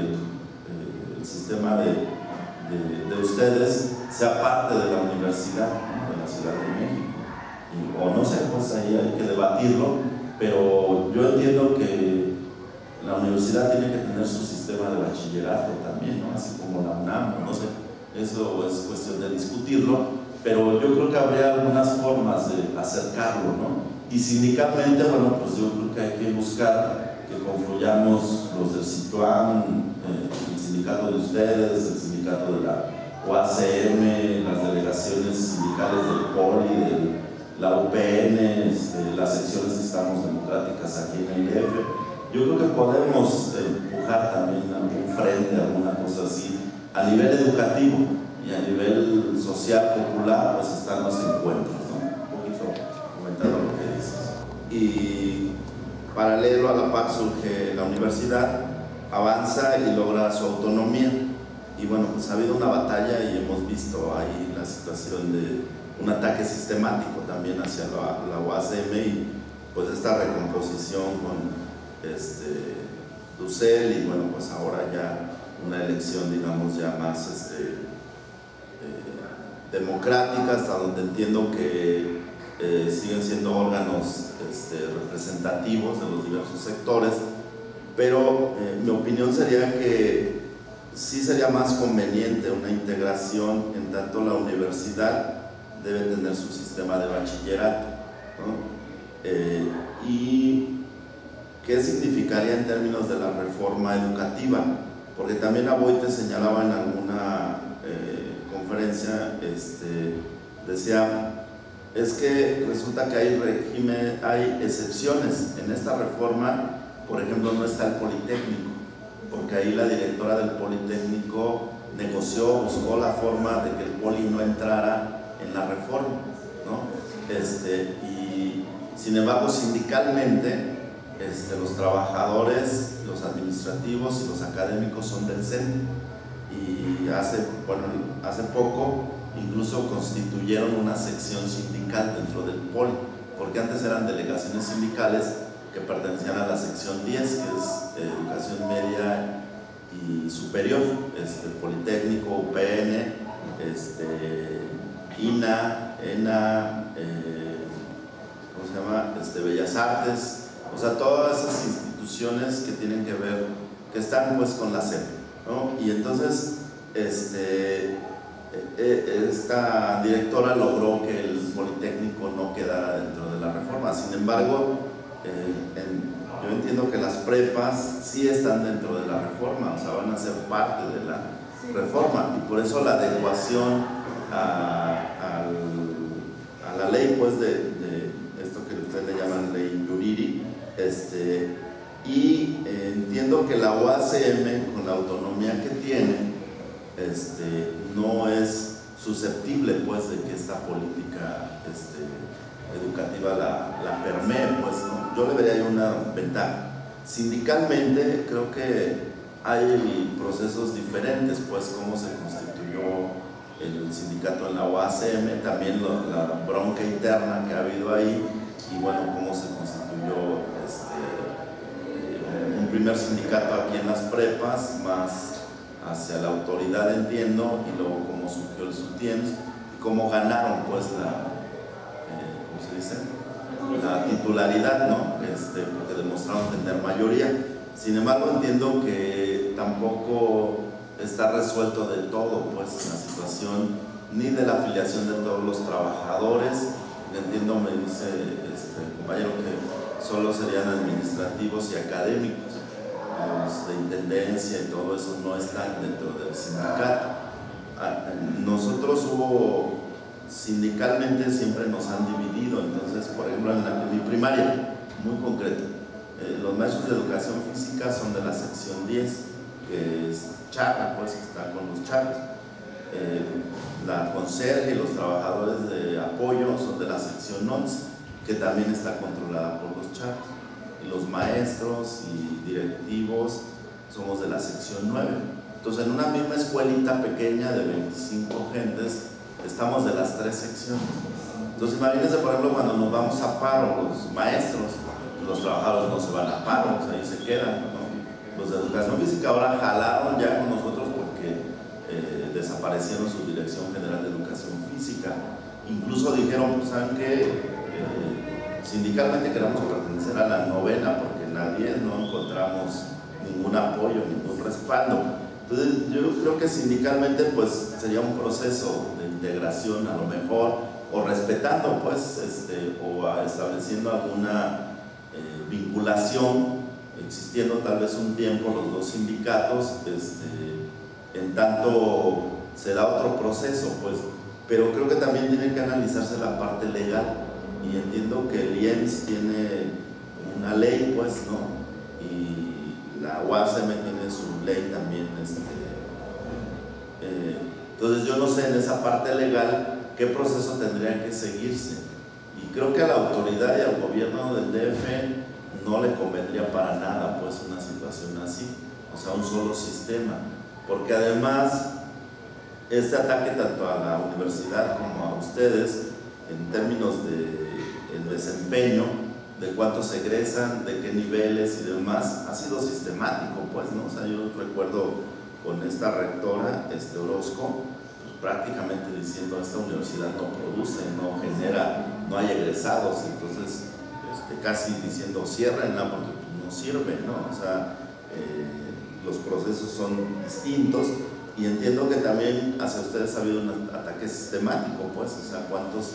[SPEAKER 2] el sistema de ustedes sea parte de la universidad, ¿no? De la Ciudad de México, o no sé, pues ahí hay que debatirlo, pero yo entiendo que la universidad tiene que tener su sistema de bachillerato también, ¿no? Así como la UNAM, no sé, eso es cuestión de discutirlo, pero yo creo que habría algunas formas de acercarlo, ¿no? Y sindicalmente, bueno, pues yo creo que hay que buscar que confluyamos los del CITUAM, el sindicato de ustedes, el sindicato de la UACM, las delegaciones sindicales del POLI, del la UPN, las secciones que estamos democráticas aquí en el DF. Yo creo que podemos empujar también algún frente, alguna cosa así, a nivel educativo y a nivel social, popular, pues están los encuentros, ¿no? Un poquito comentando lo que dices. Y paralelo a la par surge la universidad, avanza y logra su autonomía. Y bueno, pues ha habido una batalla y hemos visto ahí la situación de un ataque sistemático también hacia la UASM y pues esta recomposición con Dussel y bueno, pues ahora ya una elección, digamos, ya más democrática, hasta donde entiendo que siguen siendo órganos representativos de los diversos sectores, pero mi opinión sería que sí sería más conveniente una integración, en tanto la universidad debe tener su sistema de bachillerato, ¿no? Y ¿qué significaría en términos de la reforma educativa? Porque también Aboite señalaba en alguna conferencia, decía, es que resulta que hay excepciones en esta reforma. Por ejemplo, no está el Politécnico, porque ahí la directora del Politécnico negoció, buscó la forma de que el Poli no entrara en la reforma, ¿no? Y sin embargo, sindicalmente, los trabajadores, los administrativos y los académicos son del CENTE, y hace poco incluso constituyeron una sección sindical dentro del Poli, porque antes eran delegaciones sindicales que pertenecían a la sección 10, que es educación media y superior, Politécnico, UPN, INA, ENA, ¿cómo se llama? Bellas Artes, o sea, todas esas instituciones que tienen que ver, que están pues con la SEP, ¿no? Y entonces esta directora logró que el Politécnico no quedara dentro de la reforma. Sin embargo, yo entiendo que las prepas sí están dentro de la reforma, o sea, van a ser parte de la reforma, y por eso la adecuación a la ley, pues, de esto que ustedes le llaman ley Yuriri, y entiendo que la UASM, con la autonomía que tiene, no es susceptible, pues, de que esta política educativa la permee, pues, ¿no? Yo le vería ahí una ventaja. Sindicalmente creo que hay procesos diferentes, pues, cómo se constituyó el sindicato en la UASM, también la bronca interna que ha habido ahí, y bueno, cómo se constituyó un primer sindicato aquí en las prepas, más hacia la autoridad, entiendo, y luego cómo surgió el SUTIENS y cómo ganaron, pues, ¿cómo se dice? La titularidad, ¿no? Porque demostraron tener mayoría. Sin embargo, entiendo que tampoco está resuelto del todo, pues, la situación ni de la afiliación de todos los trabajadores. Entiendo, me dice el compañero, que solo serían administrativos y académicos. Los de intendencia y todo eso no están dentro del sindicato. Nosotros sindicalmente siempre nos han dividido. Entonces, por ejemplo, en mi primaria, muy concreto, los maestros de educación física son de la sección 10, que es charra, pues, que está con los charros. La conserje y los trabajadores de apoyo son de la sección 11, que también está controlada por los charros. Y los maestros y directivos somos de la sección 9. Entonces, en una misma escuelita pequeña de 25 gentes, estamos de las 3 secciones. Entonces, imagínense, por ejemplo, cuando nos vamos a paro, los maestros, los trabajadores no se van a paro, o sea, ahí se quedan, ¿no? Los de educación física ahora jalaron ya con nosotros porque desaparecieron su Dirección General de Educación Física. Incluso dijeron, pues, ¿saben qué? Sindicalmente queremos pertenecer a la 9ª, porque en la 10 no encontramos ningún apoyo, ningún respaldo. Entonces, yo creo que sindicalmente, pues, sería un proceso de integración, a lo mejor, o respetando, pues, o estableciendo alguna vinculación, existiendo tal vez un tiempo los dos sindicatos, en tanto se da otro proceso, pues. Pero creo que también tiene que analizarse la parte legal, y entiendo que el IEMS tiene una ley, pues, ¿no? Y la UASM tiene su ley también. Entonces yo no sé en esa parte legal qué proceso tendría que seguirse, y creo que a la autoridad y al gobierno del DF no le convendría para nada, pues, una situación así, o sea, un solo sistema, porque además este ataque tanto a la universidad como a ustedes en términos de el desempeño, de cuántos egresan, de qué niveles y demás, ha sido sistemático, pues, ¿no? O sea, yo recuerdo con esta rectora, Orozco, pues, prácticamente diciendo: esta universidad no produce, no genera, no hay egresados, entonces casi diciendo: ciérrenla porque no sirve, ¿no? O sea, los procesos son distintos, y entiendo que también hacia ustedes ha habido un ataque sistemático, pues, o sea, cuántos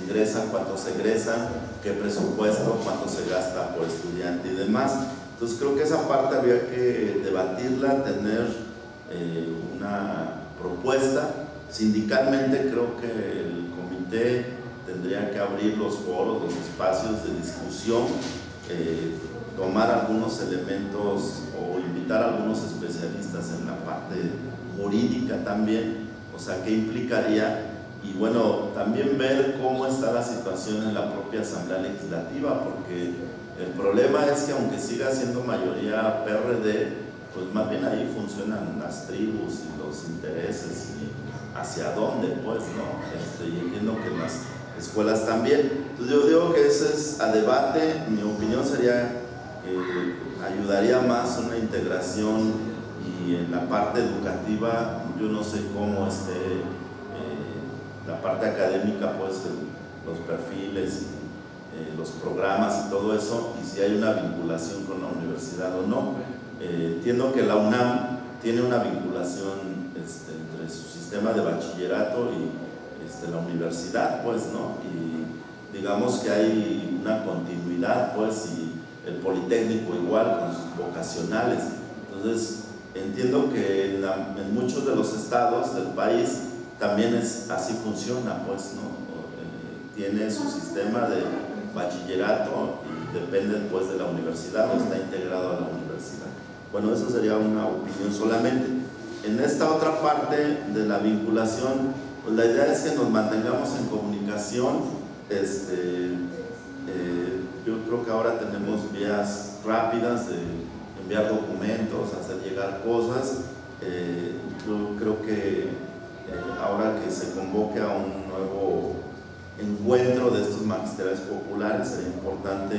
[SPEAKER 2] ingresan, cuántos egresan, qué presupuesto, cuánto se gasta por estudiante y demás. Entonces creo que esa parte había que debatirla, tener una propuesta. Sindicalmente creo que el comité tendría que abrir los foros, los espacios de discusión, tomar algunos elementos o invitar a algunos especialistas en la parte jurídica también, o sea, qué implicaría, y bueno, también ver cómo está la situación en la propia Asamblea Legislativa, porque el problema es que aunque siga siendo mayoría PRD, pues más bien ahí funcionan las tribus y los intereses y hacia dónde, pues, ¿no? Y entiendo que en las escuelas también. Entonces yo digo que eso es a debate. Mi opinión sería que ayudaría más una integración, y en la parte educativa yo no sé cómo esté la parte académica, pues los perfiles, los programas y todo eso, y si hay una vinculación con la universidad o no. Entiendo que la UNAM tiene una vinculación entre su sistema de bachillerato y la universidad, pues, ¿no? Y digamos que hay una continuidad, pues, y el Politécnico igual con sus vocacionales. Entonces entiendo que en muchos de los estados del país también así funciona, pues, ¿no? Tiene su sistema de bachillerato y depende, pues, de la universidad, o está integrado a la universidad. Bueno, eso sería una opinión solamente. En esta otra parte de la vinculación, pues la idea es que nos mantengamos en comunicación. Yo creo que ahora tenemos vías rápidas de enviar documentos, hacer llegar cosas. Yo creo que ahora que se convoque a un nuevo encuentro de estos magisteriales populares, sería importante,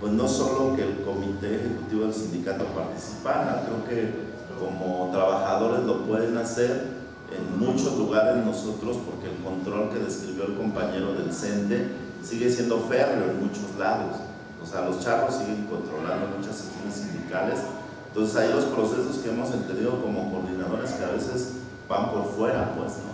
[SPEAKER 2] pues, no solo que el comité ejecutivo del sindicato participara. Creo que como trabajadores lo pueden hacer en muchos lugares nosotros, porque el control que describió el compañero del CENTE sigue siendo férreo en muchos lados. O sea, los charros siguen controlando muchas secciones sindicales. Entonces ahí los procesos que hemos entendido como coordinadores, que a veces van por fuera, pues, ¿no?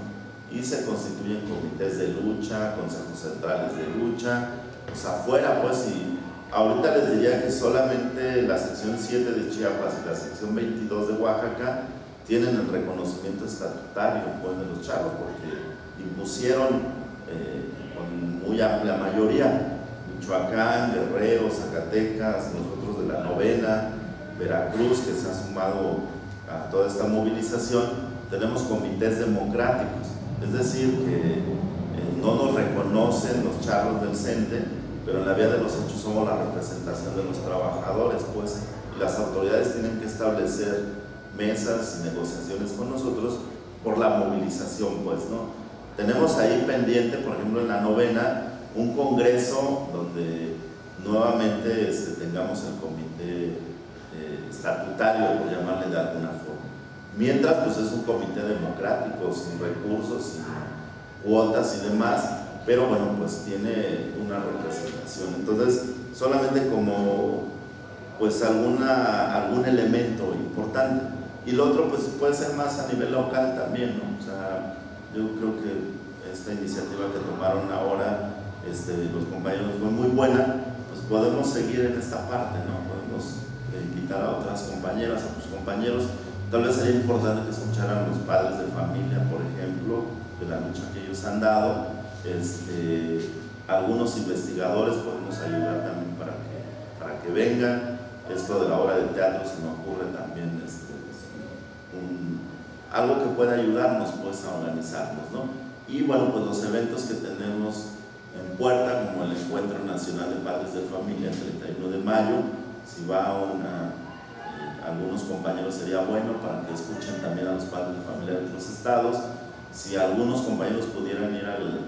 [SPEAKER 2] Y se constituyen comités de lucha, consejos centrales de lucha, o sea, afuera, pues. Y ahorita les diría que solamente la sección 7 de Chiapas y la sección 22 de Oaxaca tienen el reconocimiento estatutario, pues, de los charros, porque impusieron con muy amplia mayoría. Michoacán, Guerrero, Zacatecas, nosotros de la Novena, Veracruz, que se ha sumado a toda esta movilización, tenemos comités democráticos, es decir, que no nos reconocen los charros del CENTE, pero en la vía de los hechos somos la representación de los trabajadores, pues, y las autoridades tienen que establecer mesas y negociaciones con nosotros por la movilización, pues, ¿no? Tenemos ahí pendiente, por ejemplo, en la Novena, un congreso donde nuevamente tengamos el comité estatutario, por llamarle de alguna forma. Mientras, pues, es un comité democrático, sin recursos, sin cuotas y demás, pero bueno, pues tiene una representación. Entonces, solamente como, pues, algún elemento importante. Y lo otro, pues, puede ser más a nivel local también, ¿no? O sea, yo creo que esta iniciativa que tomaron ahora los compañeros fue muy buena. Pues podemos seguir en esta parte, ¿no? Podemos invitar a otras compañeras, a tus compañeros. Tal vez sería importante que escucharan los padres de familia, por ejemplo, de la lucha que ellos han dado, algunos investigadores podemos ayudar también para que vengan. Esto de la obra de teatro se me ocurre también algo que pueda ayudarnos pues a organizarnos, ¿no? Y bueno, pues los eventos que tenemos en puerta, como el Encuentro Nacional de Padres de Familia el 31 de mayo, si va algunos compañeros sería bueno para que escuchen también a los padres de familia de otros estados. Si algunos compañeros pudieran ir al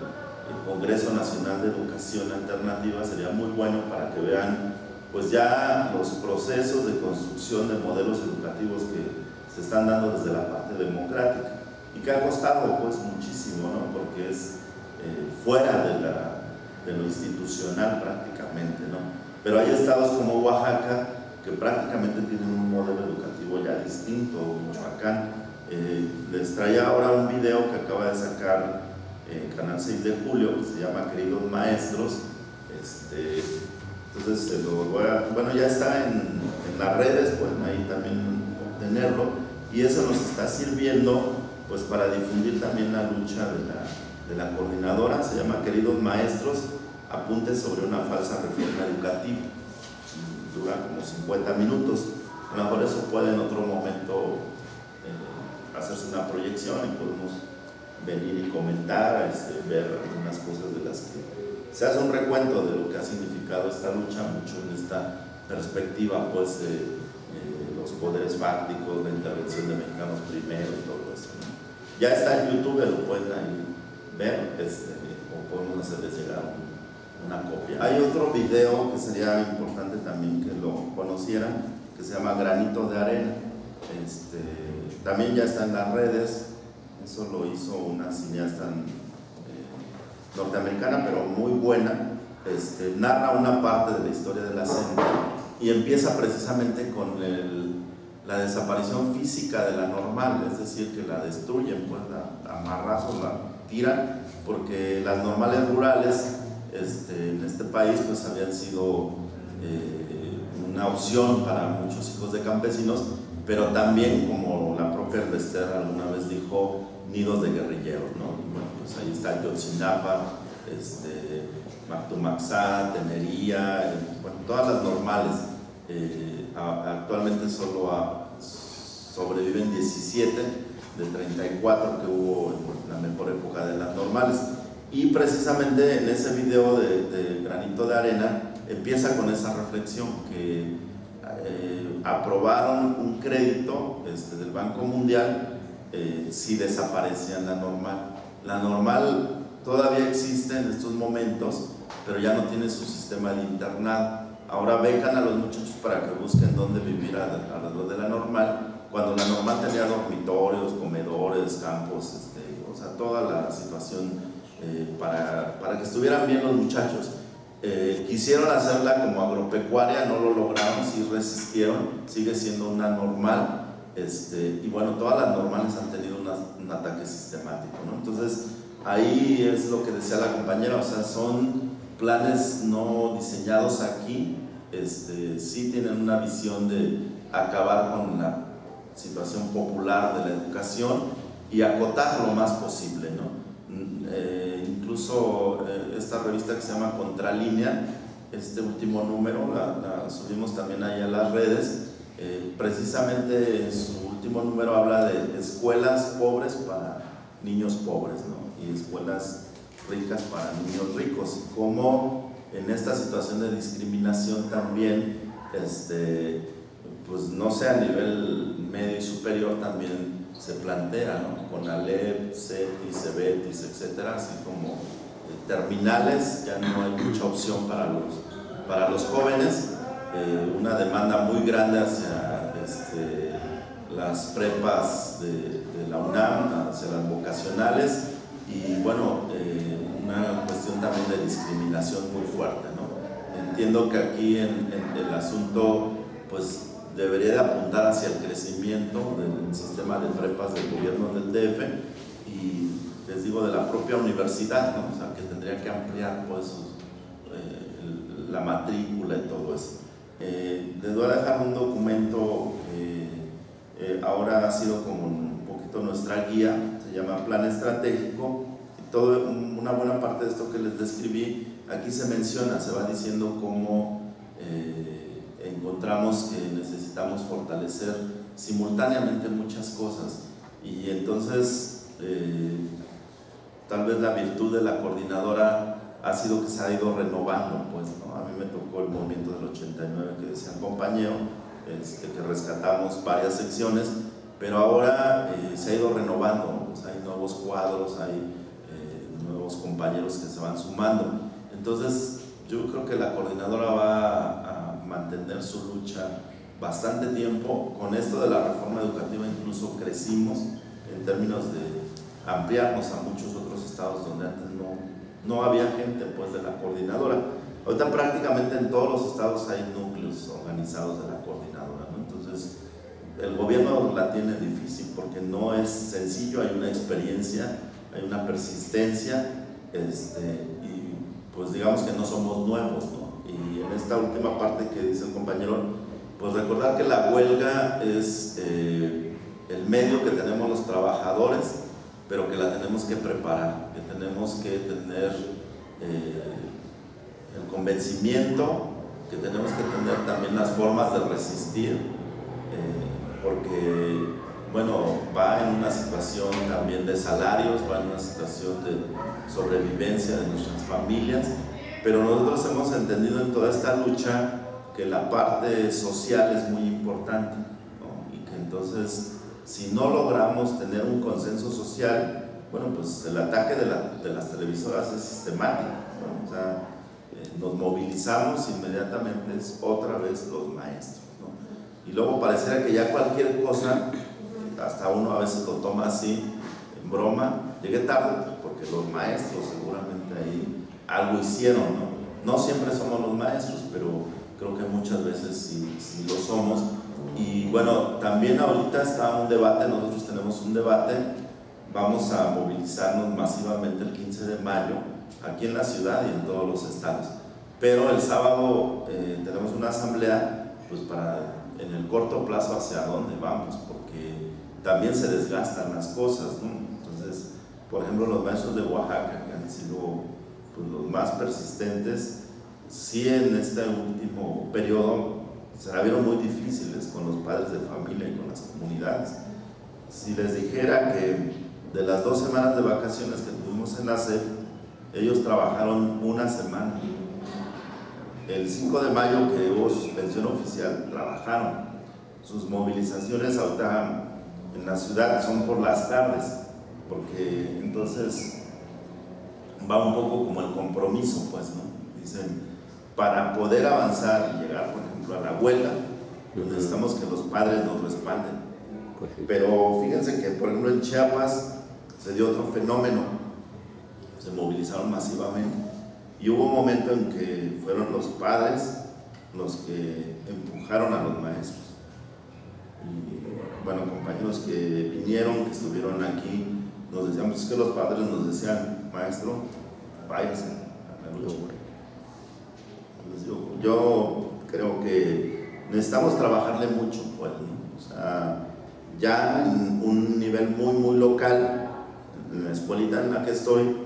[SPEAKER 2] Congreso Nacional de Educación Alternativa, sería muy bueno para que vean pues ya los procesos de construcción de modelos educativos que se están dando desde la parte democrática y que ha costado pues muchísimo, ¿no? Porque es fuera de lo institucional prácticamente, ¿no? Pero hay estados como Oaxaca que prácticamente tienen un modelo educativo ya distinto, Michoacán. Les traía ahora un video que acaba de sacar Canal 6 de Julio, que se llama Queridos Maestros. Entonces bueno, ya está en las redes, pueden ahí también obtenerlo, y eso nos está sirviendo pues para difundir también la lucha de la coordinadora. Se llama Queridos Maestros, apuntes sobre una falsa reforma educativa. Dura como 50 minutos. A lo mejor eso puede en otro momento hacerse una proyección y podemos venir y comentar, ver algunas cosas de las que se hace un recuento de lo que ha significado esta lucha, mucho en esta perspectiva pues de los poderes fácticos, la intervención de Mexicanos Primero y todo eso, ¿no? Ya está en YouTube, lo pueden ahí ver, o podemos hacerles llegar una copia. Hay otro video que sería importante también que lo conocieran, que se llama Granito de Arena. También ya está en las redes. Eso lo hizo una cineasta norteamericana, pero muy buena. Narra una parte de la historia de la CENTE y empieza precisamente con la desaparición física de la normal, es decir, que la destruyen, pues la amarrazos, la tiran, porque las normales rurales en este país pues habían sido una opción para muchos hijos de campesinos, pero también, como la propia Bester alguna vez dijo, nidos de guerrilleros, ¿no? Y bueno, pues ahí está Yotzinapa, Mactumaxá, Tenería, bueno, todas las normales. Actualmente solo sobreviven 17 de 34 que hubo en la mejor época de las normales. Y precisamente en ese video de Granito de Arena empieza con esa reflexión que aprobaron un crédito del Banco Mundial si desaparecían la normal. La normal todavía existe en estos momentos, pero ya no tiene su sistema de internado. Ahora becan a los muchachos para que busquen dónde vivir alrededor de la normal, cuando la normal tenía dormitorios, comedores, campos, o sea, toda la situación para que estuvieran bien los muchachos. Quisieron hacerla como agropecuaria, no lo lograron, sí resistieron, sigue siendo una normal, y bueno, todas las normales han tenido un ataque sistemático, ¿no? Entonces, ahí es lo que decía la compañera, o sea, son planes no diseñados aquí, sí tienen una visión de acabar con la situación popular de la educación y acotar lo más posible, ¿no? Incluso esta revista que se llama Contralínea, este último número, la subimos también ahí a las redes. Precisamente en su último número habla de escuelas pobres para niños pobres, ¿no? Y escuelas ricas para niños ricos, y cómo en esta situación de discriminación también, pues no sé, a nivel medio y superior también se plantea, ¿no? Con Alep, CETIS, CEBETIS, etcétera, así como terminales, ya no hay mucha opción para los jóvenes, una demanda muy grande hacia las prepas de la UNAM, hacia las vocacionales, y bueno, una cuestión también de discriminación muy fuerte, ¿no? Entiendo que aquí en el asunto pues debería de apuntar hacia el crecimiento del sistema de prepas del gobierno del DF y les digo de la propia universidad, ¿no? O sea, que tendría que ampliar pues la matrícula y todo eso. Les voy a dejar un documento que ahora ha sido como un poquito nuestra guía, se llama Plan Estratégico, y una buena parte de esto que les describí, aquí se menciona, se va diciendo cómo encontramos que necesitamos fortalecer simultáneamente muchas cosas, y entonces tal vez la virtud de la coordinadora ha sido que se ha ido renovando, pues, ¿no? A mí me tocó el movimiento del 89 que decía compañero, que rescatamos varias secciones, pero ahora se ha ido renovando, pues hay nuevos cuadros, hay nuevos compañeros que se van sumando. Entonces yo creo que la coordinadora va a mantener su lucha bastante tiempo. Con esto de la reforma educativa incluso crecimos en términos de ampliarnos a muchos otros estados donde antes no había gente, pues, de la coordinadora. Ahorita prácticamente en todos los estados hay núcleos organizados de la coordinadora, ¿no? Entonces el gobierno la tiene difícil porque no es sencillo, hay una experiencia, hay una persistencia, y pues digamos que no somos nuevos, ¿no? Y en esta última parte que dice el compañero, pues recordar que la huelga es el medio que tenemos los trabajadores, pero que la tenemos que preparar, que tenemos que tener el convencimiento, que tenemos que tener también las formas de resistir, porque, bueno, va en una situación también de salarios, va en una situación de sobrevivencia de nuestras familias, pero nosotros hemos entendido en toda esta lucha que la parte social es muy importante, ¿no? Y que entonces, si no logramos tener un consenso social, bueno, pues el ataque de las televisoras es sistemático, ¿no? O sea, nos movilizamos inmediatamente, es otra vez los maestros, ¿no? Y luego pareciera que ya cualquier cosa, hasta uno a veces lo toma así, en broma, llegué tarde, porque los maestros seguramente ahí algo hicieron, ¿no? No siempre somos los maestros, pero creo que muchas veces sí lo somos. Y bueno, también ahorita está un debate, nosotros tenemos un debate, vamos a movilizarnos masivamente el 15 de mayo, aquí en la ciudad y en todos los estados. Pero el sábado tenemos una asamblea, pues para en el corto plazo hacia dónde vamos, porque también se desgastan las cosas, ¿no? Entonces, por ejemplo, los maestros de Oaxaca, que han sido pues los más persistentes, sí en este último periodo se la vieron muy difíciles con los padres de familia y con las comunidades. Si les dijera que de las 2 semanas de vacaciones que tuvimos en la SEP, ellos trabajaron una semana. El 5 de mayo, que hubo suspensión oficial, trabajaron. Sus movilizaciones ahorita en la ciudad son por las tardes, porque entonces va un poco como el compromiso, pues, ¿no? Dicen, para poder avanzar y llegar, por ejemplo, a la huelga, necesitamos que los padres nos respalden.
[SPEAKER 4] Pues sí.
[SPEAKER 2] Pero fíjense que, por ejemplo, en Chiapas se dio otro fenómeno, se movilizaron masivamente y hubo un momento en que fueron los padres los que empujaron a los maestros. Y bueno, compañeros que vinieron, que estuvieron aquí, nos decían, pues es que los padres nos decían, maestro, váyase a la lucha. Les digo, yo creo que necesitamos trabajarle mucho, pues, ¿no? O sea, ya en un nivel muy local, en la escuelita en la que estoy,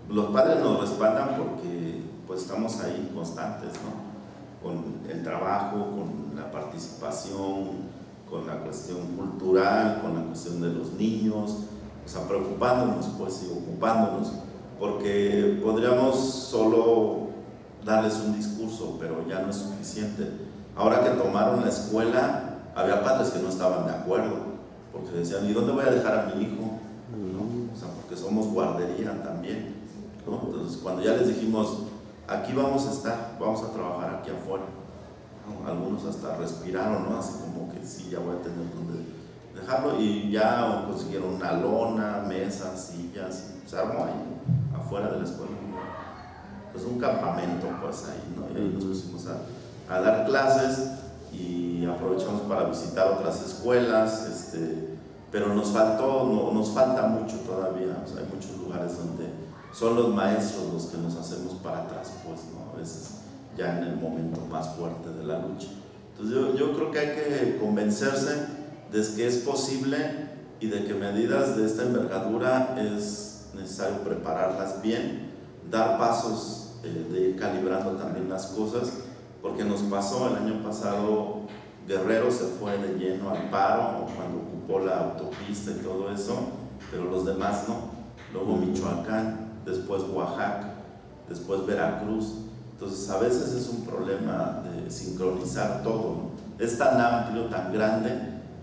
[SPEAKER 2] los padres nos respaldan porque pues estamos ahí constantes, ¿no? Con el trabajo, con la participación, con la cuestión cultural, con la cuestión de los niños, o sea, preocupándonos, pues, y ocupándonos, porque podríamos solo darles un discurso, pero ya no es suficiente. Ahora que tomaron la escuela, había padres que no estaban de acuerdo, porque decían, ¿y dónde voy a dejar a mi hijo? ¿No? O sea, porque somos guardería también, ¿no? Entonces, cuando ya les dijimos, aquí vamos a estar, vamos a trabajar aquí afuera, ¿no? Algunos hasta respiraron, ¿no? Así como que sí, ya voy a tener donde dejarlo, y ya consiguieron una lona, mesas, sillas, se armó ahí, afuera de la escuela. Pues un campamento, pues ahí, ¿no? Y ahí nos pusimos a dar clases y aprovechamos para visitar otras escuelas, pero nos falta mucho todavía. O sea, hay muchos lugares donde son los maestros los que nos hacemos para atrás, pues, ¿no? A veces ya en el momento más fuerte de la lucha. Entonces yo creo que hay que convencerse de que es posible y de que medidas de esta envergadura es es necesario prepararlas bien, dar pasos de ir calibrando también las cosas, porque nos pasó el año pasado, Guerrero se fue de lleno al paro cuando ocupó la autopista y todo eso, pero los demás no. Luego Michoacán, después Oaxaca, después Veracruz. Entonces a veces es un problema de sincronizar todo, ¿no? Es tan amplio, tan grande,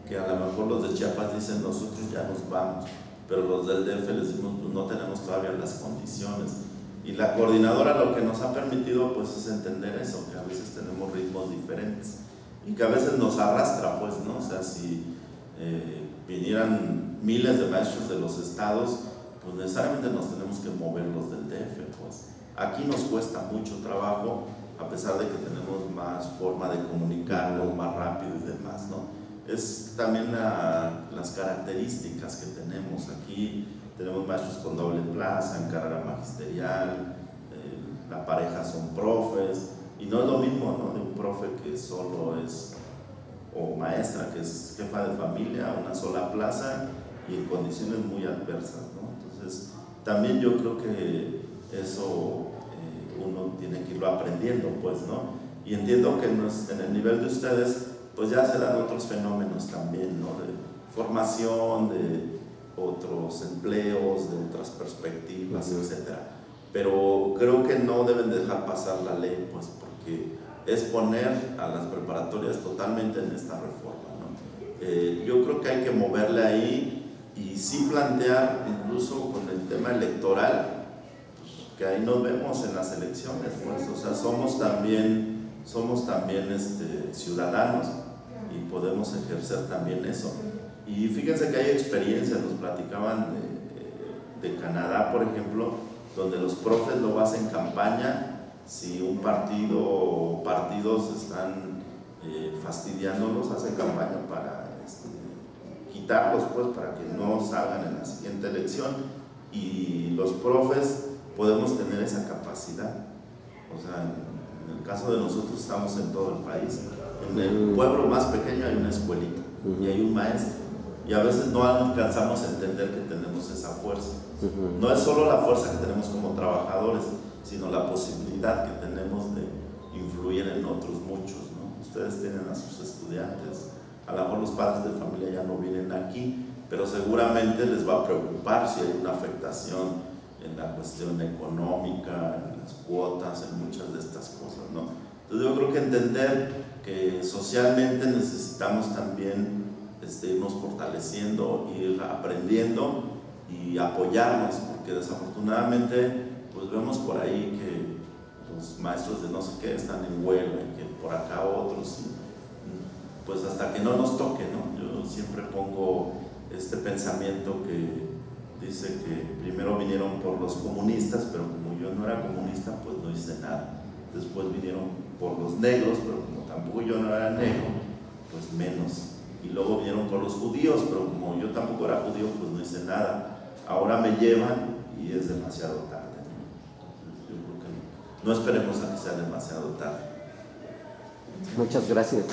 [SPEAKER 2] que a lo mejor los de Chiapas dicen nosotros ya nos vamos, pero los del DF les decimos pues no tenemos todavía las condiciones. Y la coordinadora lo que nos ha permitido pues es entender eso, que a veces tenemos ritmos diferentes y que a veces nos arrastra, pues, ¿no? O sea, si vinieran miles de maestros de los estados, pues necesariamente nos tenemos que mover los del DF, pues. Aquí nos cuesta mucho trabajo, a pesar de que tenemos más forma de comunicarnos, más rápido y demás, ¿no? Es también las características que tenemos. Aquí tenemos maestros con doble plaza, en carrera magisterial, la pareja son profes, y no es lo mismo, ¿no? De un profe que solo es, o maestra que es jefa de familia, una sola plaza y en condiciones muy adversas, ¿no? Entonces, también yo creo que eso uno tiene que irlo aprendiendo, pues, ¿no? Y entiendo que en el nivel de ustedes, pues ya se dan otros fenómenos también, ¿no? De formación, de otros empleos, de otras perspectivas, etcétera. Pero creo que no deben dejar pasar la ley, pues, porque es poner a las preparatorias totalmente en esta reforma, ¿no? Yo creo que hay que moverle ahí y sí plantear, incluso con el tema electoral, que ahí nos vemos en las elecciones, pues, o sea, somos también ciudadanos y podemos ejercer también eso. Y fíjense que hay experiencias, nos platicaban de Canadá, por ejemplo, donde los profes lo hacen campaña, si un partido o partidos están fastidiándolos, hacen campaña para quitarlos, pues, para que no salgan en la siguiente elección, y los profes podemos tener esa capacidad. O sea, en el caso de nosotros estamos en todo el país, en el pueblo más pequeño hay una escuelita y hay un maestro, y a veces no alcanzamos a entender que tenemos esa fuerza. No es solo la fuerza que tenemos como trabajadores, sino la posibilidad que tenemos de influir en otros muchos, ¿no? Ustedes tienen a sus estudiantes, a lo mejor los padres de familia ya no vienen aquí, pero seguramente les va a preocupar si hay una afectación en la cuestión económica, en las cuotas, en muchas de estas cosas, ¿no? Entonces yo creo que entender que socialmente necesitamos también irnos fortaleciendo, ir aprendiendo y apoyarnos, porque desafortunadamente pues vemos por ahí que los maestros de no sé qué están en huelga y que por acá otros, y pues hasta que no nos toque, ¿no? Yo siempre pongo este pensamiento que dice que primero vinieron por los comunistas, pero como yo no era comunista, pues no hice nada. Después vinieron por los negros, pero como tampoco yo no era negro, pues menos. Y luego vinieron por los judíos, pero como yo tampoco era judío, pues no hice nada. Ahora me llevan y es demasiado tarde, ¿no? Yo creo que no esperemos a que sea demasiado tarde.
[SPEAKER 4] Muchas gracias.